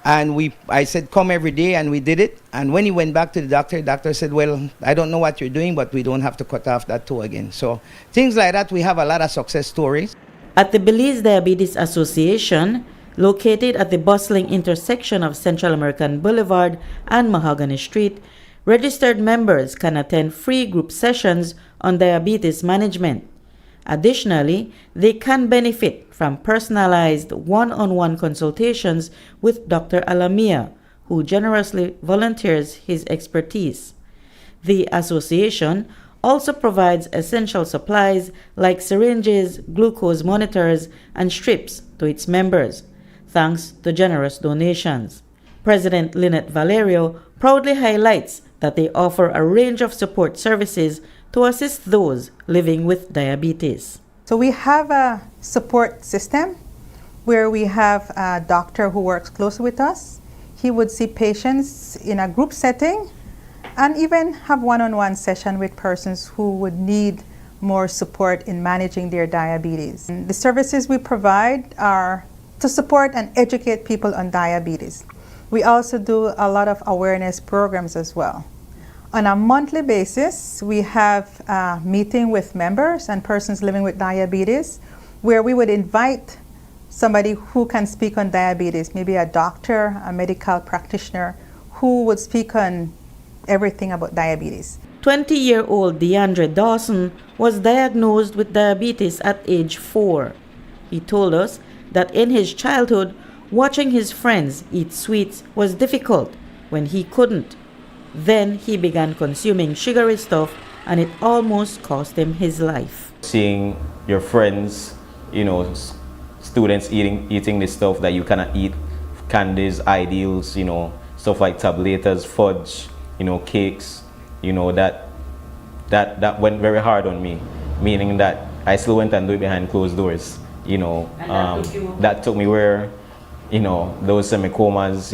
And I said, come every day, and we did it. And when he went back to the doctor said, well, I don't know what you're doing, but we don't have to cut off that toe again. So things like that, we have a lot of success stories. At the Belize Diabetes Association, located at the bustling intersection of Central American Boulevard and Mahogany Street, registered members can attend free group sessions on diabetes management. Additionally, they can benefit from personalized one-on-one consultations with Dr. Alamia, who generously volunteers his expertise. The association also provides essential supplies like syringes, glucose monitors, and strips to its members, thanks to generous donations. President Lynette Valerio proudly highlights that they offer a range of support services to assist those living with diabetes. So we have a support system where we have a doctor who works closely with us. He would see patients in a group setting and even have one-on-one session with persons who would need more support in managing their diabetes. And the services we provide are to support and educate people on diabetes. We also do a lot of awareness programs as well. On a monthly basis, we have a meeting with members and persons living with diabetes where we would invite somebody who can speak on diabetes, maybe a doctor, a medical practitioner, who would speak on everything about diabetes. 20-year-old DeAndre Dawson was diagnosed with diabetes at age 4. He told us that in his childhood, watching his friends eat sweets was difficult when he couldn't. Then he began consuming sugary stuff and it almost cost him his life. Seeing your friends, students eating the stuff that you cannot eat, candies, ideals, stuff like tabletas, fudge, cakes, that went very hard on me, meaning that I still went and do it behind closed doors, that took me where, those semi-comas,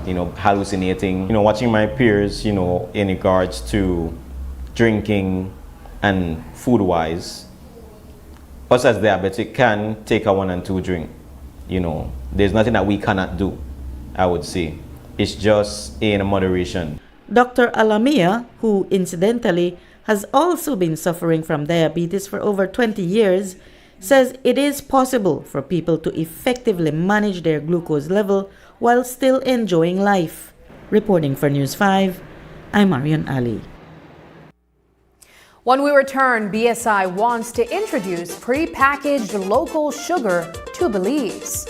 hallucinating, watching my peers, in regards to drinking and food-wise. Us as diabetic can take a 1 and 2 drink, there's nothing that we cannot do, I would say. It's just in moderation. Dr. Alamia, who incidentally has also been suffering from diabetes for over 20 years, says it is possible for people to effectively manage their glucose level while still enjoying life. Reporting for News 5, I'm Marion Ali. When we return, BSI wants to introduce pre-packaged local sugar to Belize.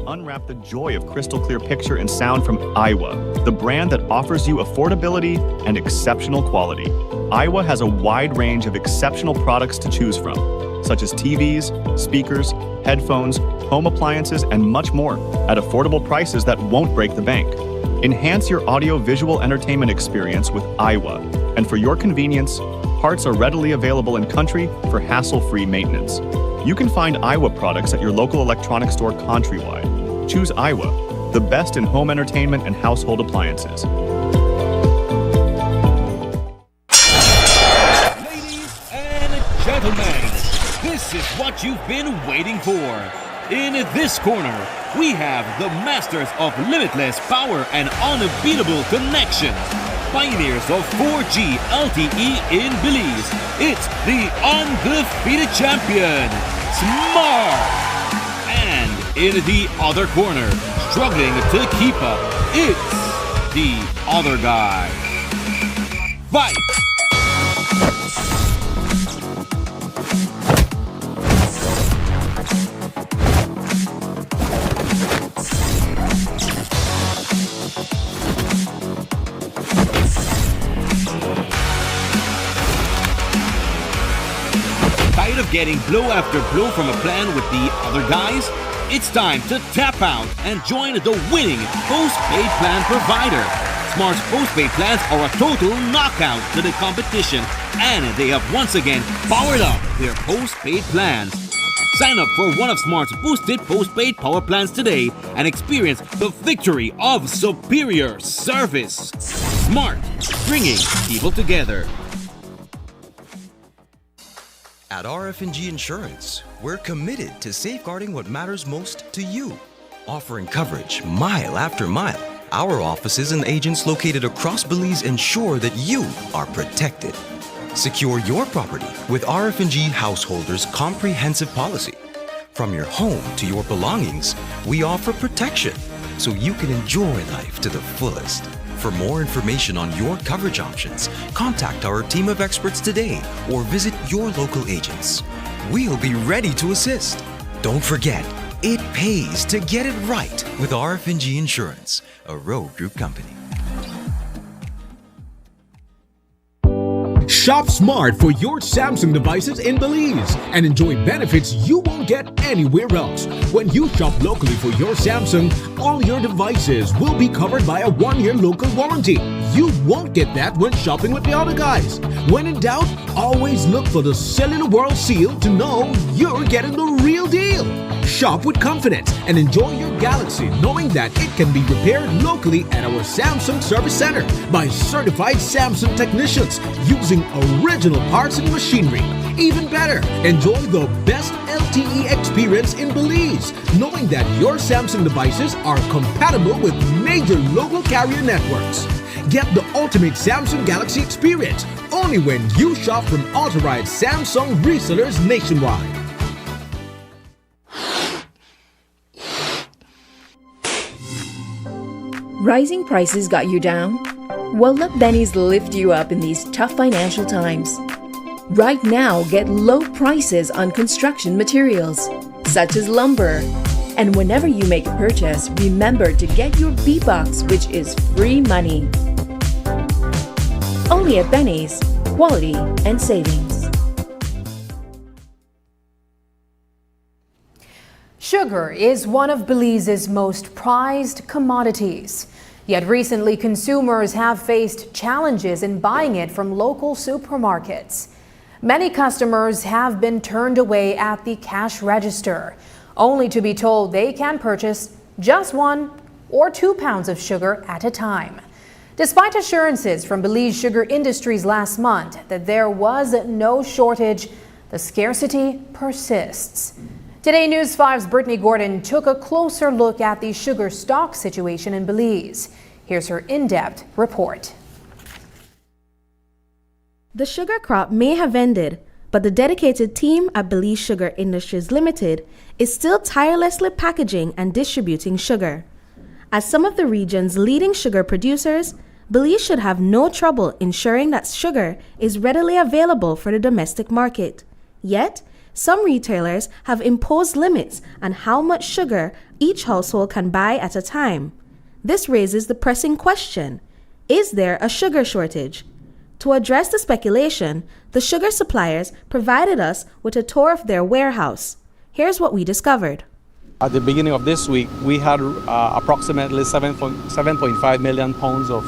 Unwrap the joy of crystal clear picture and sound from Iowa, the brand that offers you affordability and exceptional quality. Iowa has a wide range of exceptional products to choose from, such as TVs, speakers, headphones, home appliances, and much more at affordable prices that won't break the bank. Enhance your audio-visual entertainment experience with Iowa, and for your convenience, parts are readily available in country for hassle-free maintenance. You can find Iowa products at your local electronics store countrywide. Choose Iowa, the best in home entertainment and household appliances. Ladies and gentlemen, this is what you've been waiting for. In this corner, we have the masters of limitless power and unbeatable connection. Pioneers of 4G LTE in Belize. It's the undefeated champion, Smart. And in the other corner, struggling to keep up, it's the other guy. Fight! of getting blow after blow from a plan with the other guys, it's time to tap out and join the winning postpaid plan provider. Smart's postpaid plans are a total knockout to the competition, and they have once again powered up their postpaid plans. Sign up for one of Smart's boosted postpaid power plans today and experience the victory of superior service. Smart, bringing people together. At RF&G Insurance, we're committed to safeguarding what matters most to you. Offering coverage mile after mile, our offices and agents located across Belize ensure that you are protected. Secure your property with RF&G Householders Comprehensive Policy. From your home to your belongings, we offer protection so you can enjoy life to the fullest. For more information on your coverage options, contact our team of experts today or visit your local agents. We'll be ready to assist. Don't forget, it pays to get it right with RF&G Insurance, a Road Group company. Shop smart for your Samsung devices in Belize and enjoy benefits you won't get anywhere else. When you shop locally for your Samsung, all your devices will be covered by a 1-year local warranty. You won't get that when shopping with the other guys. When in doubt, always look for the Cellular World seal to know you're getting the real deal. Shop with confidence and enjoy your Galaxy knowing that it can be repaired locally at our Samsung Service Center by certified Samsung technicians using original parts and machinery. Even better, enjoy the best LTE experience in Belize, knowing that your Samsung devices are compatible with major local carrier networks. Get the ultimate Samsung Galaxy experience only when you shop from authorized Samsung resellers nationwide. Rising prices got you down? Well, let Benny's lift you up in these tough financial times. Right now, get low prices on construction materials, such as lumber. And whenever you make a purchase, remember to get your B-Box, which is free money. Only at Benny's, quality and savings. Sugar is one of Belize's most prized commodities. Yet recently, consumers have faced challenges in buying it from local supermarkets. Many customers have been turned away at the cash register, only to be told they can purchase just 1 or 2 pounds of sugar at a time. Despite assurances from Belize Sugar Industries last month that there was no shortage, the scarcity persists. Today, News 5's Brittany Gordon took a closer look at the sugar stock situation in Belize. Here's her in-depth report. The sugar crop may have ended, but the dedicated team at Belize Sugar Industries Limited is still tirelessly packaging and distributing sugar. As some of the region's leading sugar producers, Belize should have no trouble ensuring that sugar is readily available for the domestic market. Yet, some retailers have imposed limits on how much sugar each household can buy at a time. This raises the pressing question: is there a sugar shortage? To address the speculation, the sugar suppliers provided us with a tour of their warehouse. Here's what we discovered. At the beginning of this week, we had approximately 7.5 million pounds of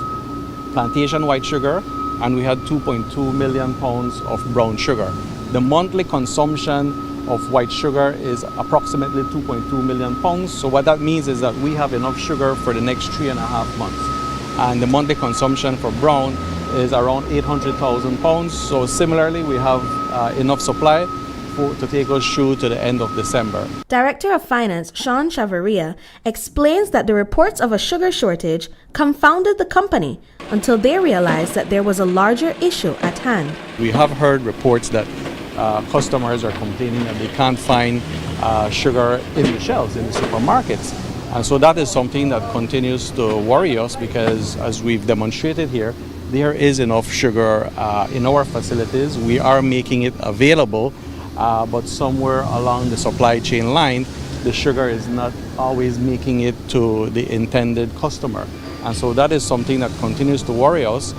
plantation white sugar, and we had 2.2 million pounds of brown sugar. The monthly consumption of white sugar is approximately 2.2 million pounds. So what that means is that we have enough sugar for the next 3.5 months. And the monthly consumption for brown is around 800,000 pounds. So similarly, we have enough supply to take us through to the end of December. Director of Finance Sean Chavaria explains that the reports of a sugar shortage confounded the company until they realized that there was a larger issue at hand. We have heard reports that customers are complaining that they can't find sugar in the shelves in the supermarkets. And so that is something that continues to worry us because, as we've demonstrated here, there is enough sugar in our facilities. We are making it available, but somewhere along the supply chain line, the sugar is not always making it to the intended customer. And so that is something that continues to worry us.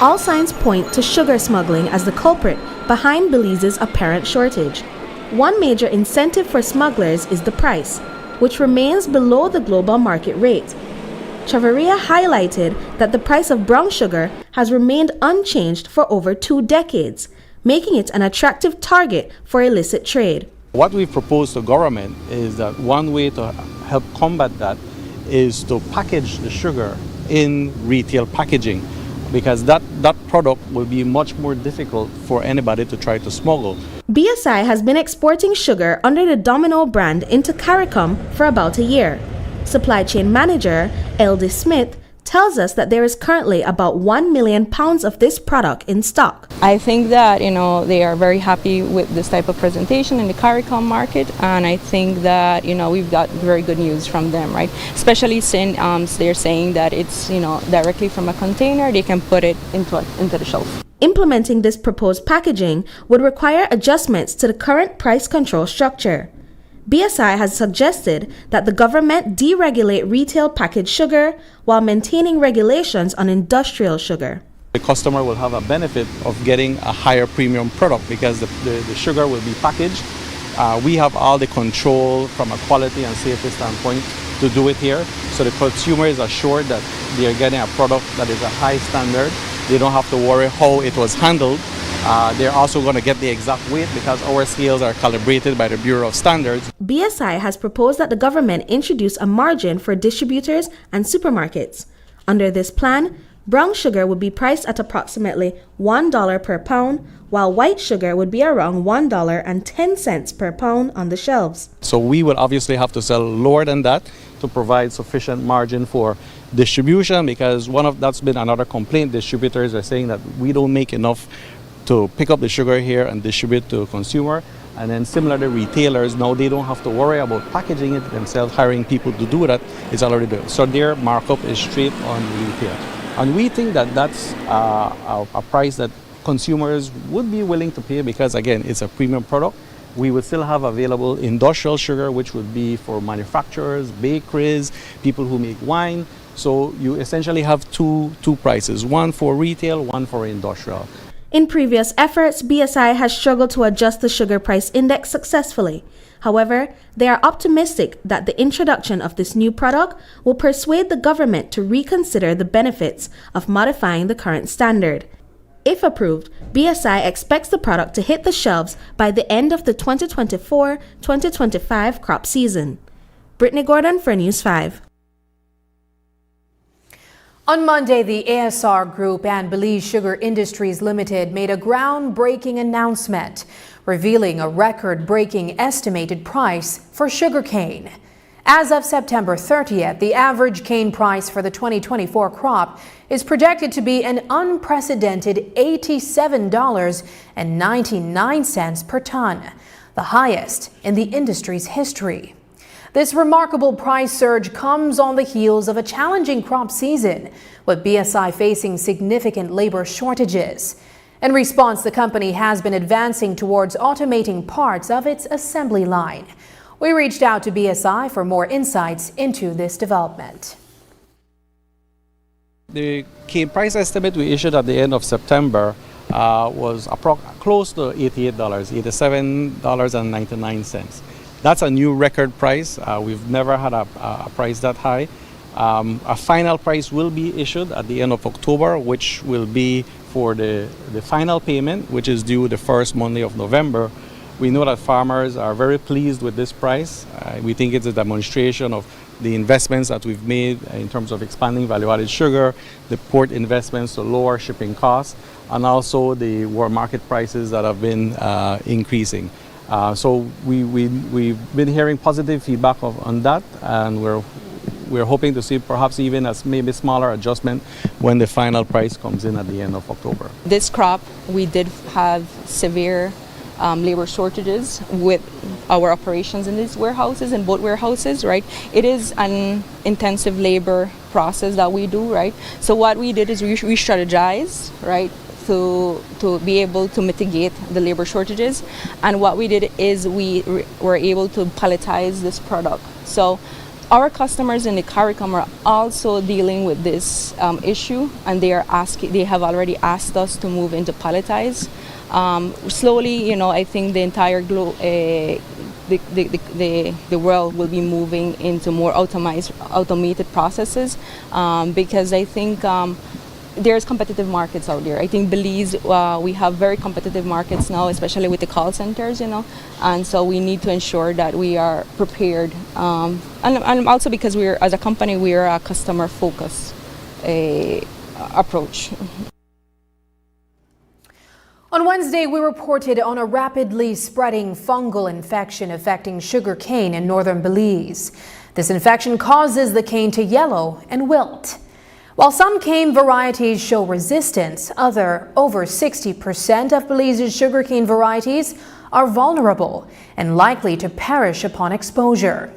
All signs point to sugar smuggling as the culprit behind Belize's apparent shortage. One major incentive for smugglers is the price, which remains below the global market rate. Chavarria highlighted that the price of brown sugar has remained unchanged for over 2 decades, making it an attractive target for illicit trade. What we've proposed to government is that one way to help combat that is to package the sugar in retail packaging, because that product will be much more difficult for anybody to try to smuggle. BSI has been exporting sugar under the Domino brand into CARICOM for about a year. Supply chain manager Eldie Smith tells us that there is currently about 1 million pounds of this product in stock. I think that, they are very happy with this type of presentation in the CARICOM market, and I think that, we've got very good news from them, right? Especially since they're saying that it's, directly from a container, they can put it into the shelf. Implementing this proposed packaging would require adjustments to the current price control structure. BSI has suggested that the government deregulate retail packaged sugar while maintaining regulations on industrial sugar. The customer will have a benefit of getting a higher premium product because the sugar will be packaged. We have all the control from a quality and safety standpoint to do it here, so the consumer is assured that they are getting a product that is a high standard. They don't have to worry how it was handled. They're also going to get the exact weight because our scales are calibrated by the Bureau of Standards. BSI has proposed that the government introduce a margin for distributors and supermarkets. Under this plan, brown sugar would be priced at approximately $1 per pound, while white sugar would be around $1.10 per pound on the shelves. So we would obviously have to sell lower than that to provide sufficient margin for distribution, because that's been another complaint. Distributors are saying that we don't make enough to pick up the sugar here and distribute to consumer. And then similarly, retailers, now they don't have to worry about packaging it themselves, hiring people to do that. It's already done. So their markup is straight on retail. And we think that that's a price that consumers would be willing to pay because, again, it's a premium product. We would still have available industrial sugar, which would be for manufacturers, bakeries, people who make wine. So you essentially have two prices, one for retail, one for industrial. In previous efforts, BSI has struggled to adjust the sugar price index successfully. However, they are optimistic that the introduction of this new product will persuade the government to reconsider the benefits of modifying the current standard. If approved, BSI expects the product to hit the shelves by the end of the 2024-2025 crop season. Brittany Gordon for News 5. On Monday, the ASR Group and Belize Sugar Industries Limited made a groundbreaking announcement, revealing a record-breaking estimated price for sugarcane. As of September 30th, the average cane price for the 2024 crop is projected to be an unprecedented $87.99 per ton, the highest in the industry's history. This remarkable price surge comes on the heels of a challenging crop season, with BSI facing significant labor shortages. In response, the company has been advancing towards automating parts of its assembly line. We reached out to BSI for more insights into this development. The cane price estimate we issued at the end of September was close to $88, $87.99. That's a new record price. We've never had a price that high. A final price will be issued at the end of October, which will be for the final payment, which is due the first Monday of November. We know that farmers are very pleased with this price. We think it's a demonstration of the investments that we've made in terms of expanding value-added sugar, the port investments to lower shipping costs, and also the world market prices that have been increasing. So we've been hearing positive feedback on that, and we're hoping to see perhaps even a maybe smaller adjustment when the final price comes in at the end of October. This crop, we did have severe labor shortages with our operations in these warehouses, in both warehouses, right? It is an intensive labor process that we do, right? So what we did is we strategized, right? To be able to mitigate the labor shortages, and what we did is we were able to palletize this product. So our customers in the CARICOM are also dealing with this issue, and they have already asked us to move into palletize. Slowly, I think the entire the world will be moving into more automated processes, because I think there's competitive markets out there. I think Belize, we have very competitive markets now, especially with the call centers, and so we need to ensure that we are prepared. And also because as a company, we are a customer-focused approach. On Wednesday, we reported on a rapidly spreading fungal infection affecting sugar cane in northern Belize. This infection causes the cane to yellow and wilt. While some cane varieties show resistance, over 60% of Belize's sugarcane varieties are vulnerable and likely to perish upon exposure.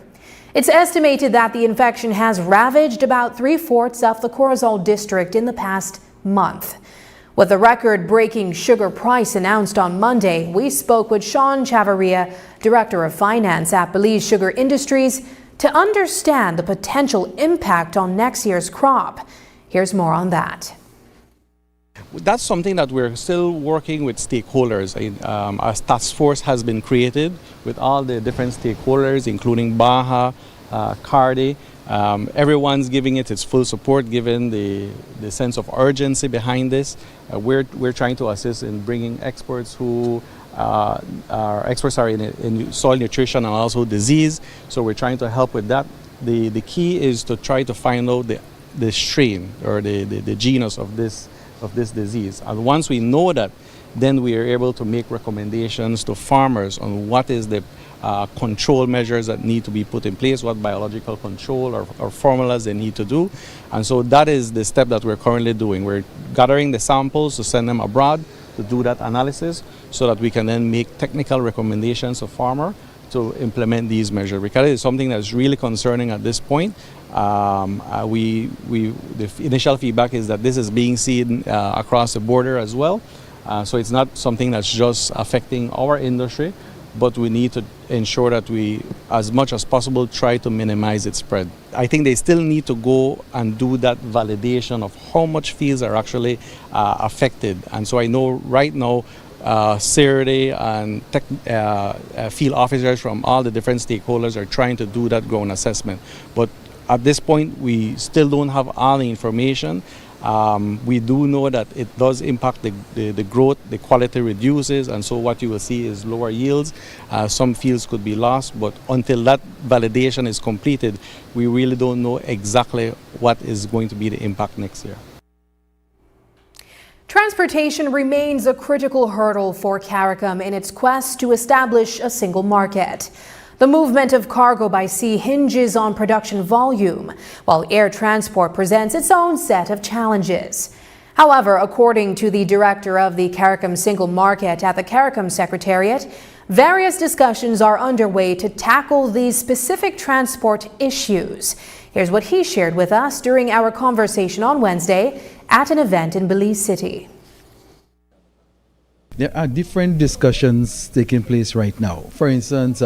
It's estimated that the infection has ravaged about 3/4 of the Corozal district in the past month. With the record-breaking sugar price announced on Monday, we spoke with Sean Chavarria, Director of Finance at Belize Sugar Industries, to understand the potential impact on next year's crop. Here's more on that. That's something that we're still working with stakeholders. A task force has been created with all the different stakeholders, including Baja, CARDI. Everyone's giving it its full support, given the sense of urgency behind this. We're trying to assist in bringing experts who are experts in soil nutrition and also disease. So we're trying to help with that. The key is to try to find out the strain or the genus of this disease. And once we know that, then we are able to make recommendations to farmers on what is the control measures that need to be put in place, what biological control or formulas they need to do. And so that is the step that we're currently doing. We're gathering the samples to send them abroad to do that analysis so that we can then make technical recommendations to farmer to implement these measures, because it's something that's really concerning at this point. The initial feedback is that this is being seen across the border as well. So it's not something that's just affecting our industry, but we need to ensure that we, as much as possible, try to minimize its spread. I think they still need to go and do that validation of how much fields are actually affected. And so I know right now CERDE and field officers from all the different stakeholders are trying to do that ground assessment. But at this point, we still don't have all the information. We do know that it does impact the growth, the quality reduces, and so what you will see is lower yields. Some fields could be lost, but until that validation is completed, we really don't know exactly what is going to be the impact next year. Transportation remains a critical hurdle for CARICOM in its quest to establish a single market. The movement of cargo by sea hinges on production volume, while air transport presents its own set of challenges. However, according to the director of the CARICOM Single Market at the CARICOM Secretariat, various discussions are underway to tackle these specific transport issues. Here's what he shared with us during our conversation on Wednesday at an event in Belize City. There are different discussions taking place right now. For instance,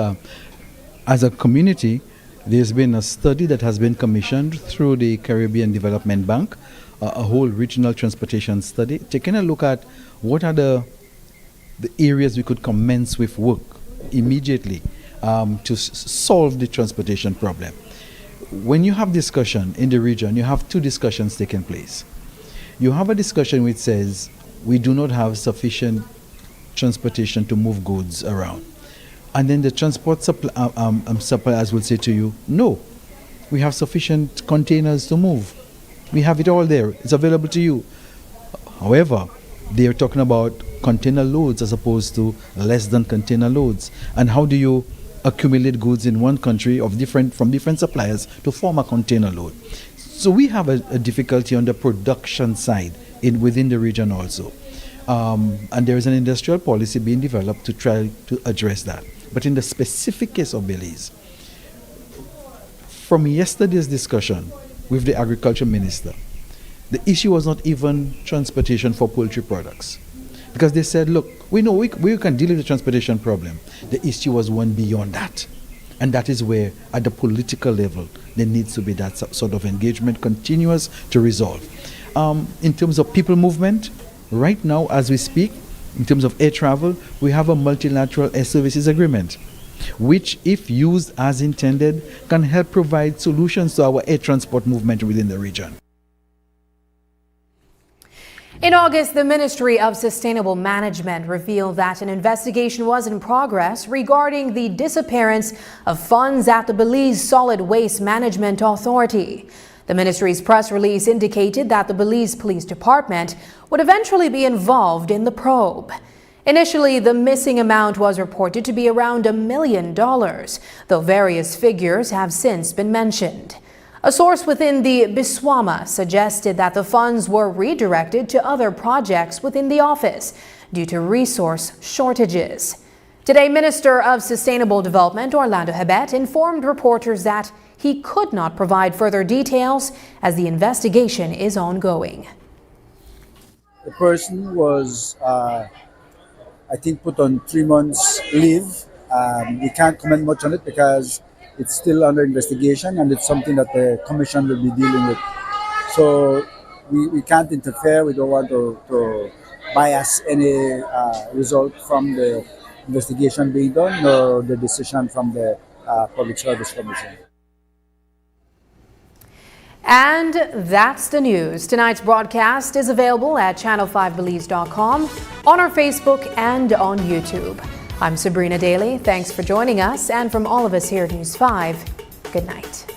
as a community, there's been a study that has been commissioned through the Caribbean Development Bank, a whole regional transportation study, taking a look at what are the areas we could commence with work immediately to solve the transportation problem. When you have discussion in the region, you have two discussions taking place. You have a discussion which says we do not have sufficient transportation to move goods around. And then the transport suppliers will say to you, no, we have sufficient containers to move. We have it all there. It's available to you. However, they're talking about container loads as opposed to less than container loads. And how do you accumulate goods in one country from different suppliers to form a container load? So we have a difficulty on the production side within the region also. And there is an industrial policy being developed to try to address that. But in the specific case of Belize, from yesterday's discussion with the agriculture minister, the issue was not even transportation for poultry products. Because they said, look, we know we can deal with the transportation problem. The issue was one beyond that. And that is where, at the political level, there needs to be that sort of engagement continuous to resolve. In terms of people movement, right now as we speak, in terms of air travel, we have a multilateral air services agreement, which, if used as intended, can help provide solutions to our air transport movement within the region. In August, the Ministry of Sustainable Management revealed that an investigation was in progress regarding the disappearance of funds at the Belize Solid Waste Management Authority. The ministry's press release indicated that the Belize Police Department would eventually be involved in the probe. Initially, the missing amount was reported to be around $1 million, though various figures have since been mentioned. A source within the BISWAMA suggested that the funds were redirected to other projects within the office due to resource shortages. Today, Minister of Sustainable Development Orlando Hebet informed reporters that he could not provide further details as the investigation is ongoing. The person was, I think, put on 3 months leave. We can't comment much on it because it's still under investigation and it's something that the Commission will be dealing with. So we can't interfere. We don't want to bias any result from the investigation being done or the decision from the Public Service Commission. And that's the news. Tonight's broadcast is available at channel5belize.com, on our Facebook and on YouTube. I'm Sabrina Daly. Thanks for joining us, and from all of us here at News 5, good night.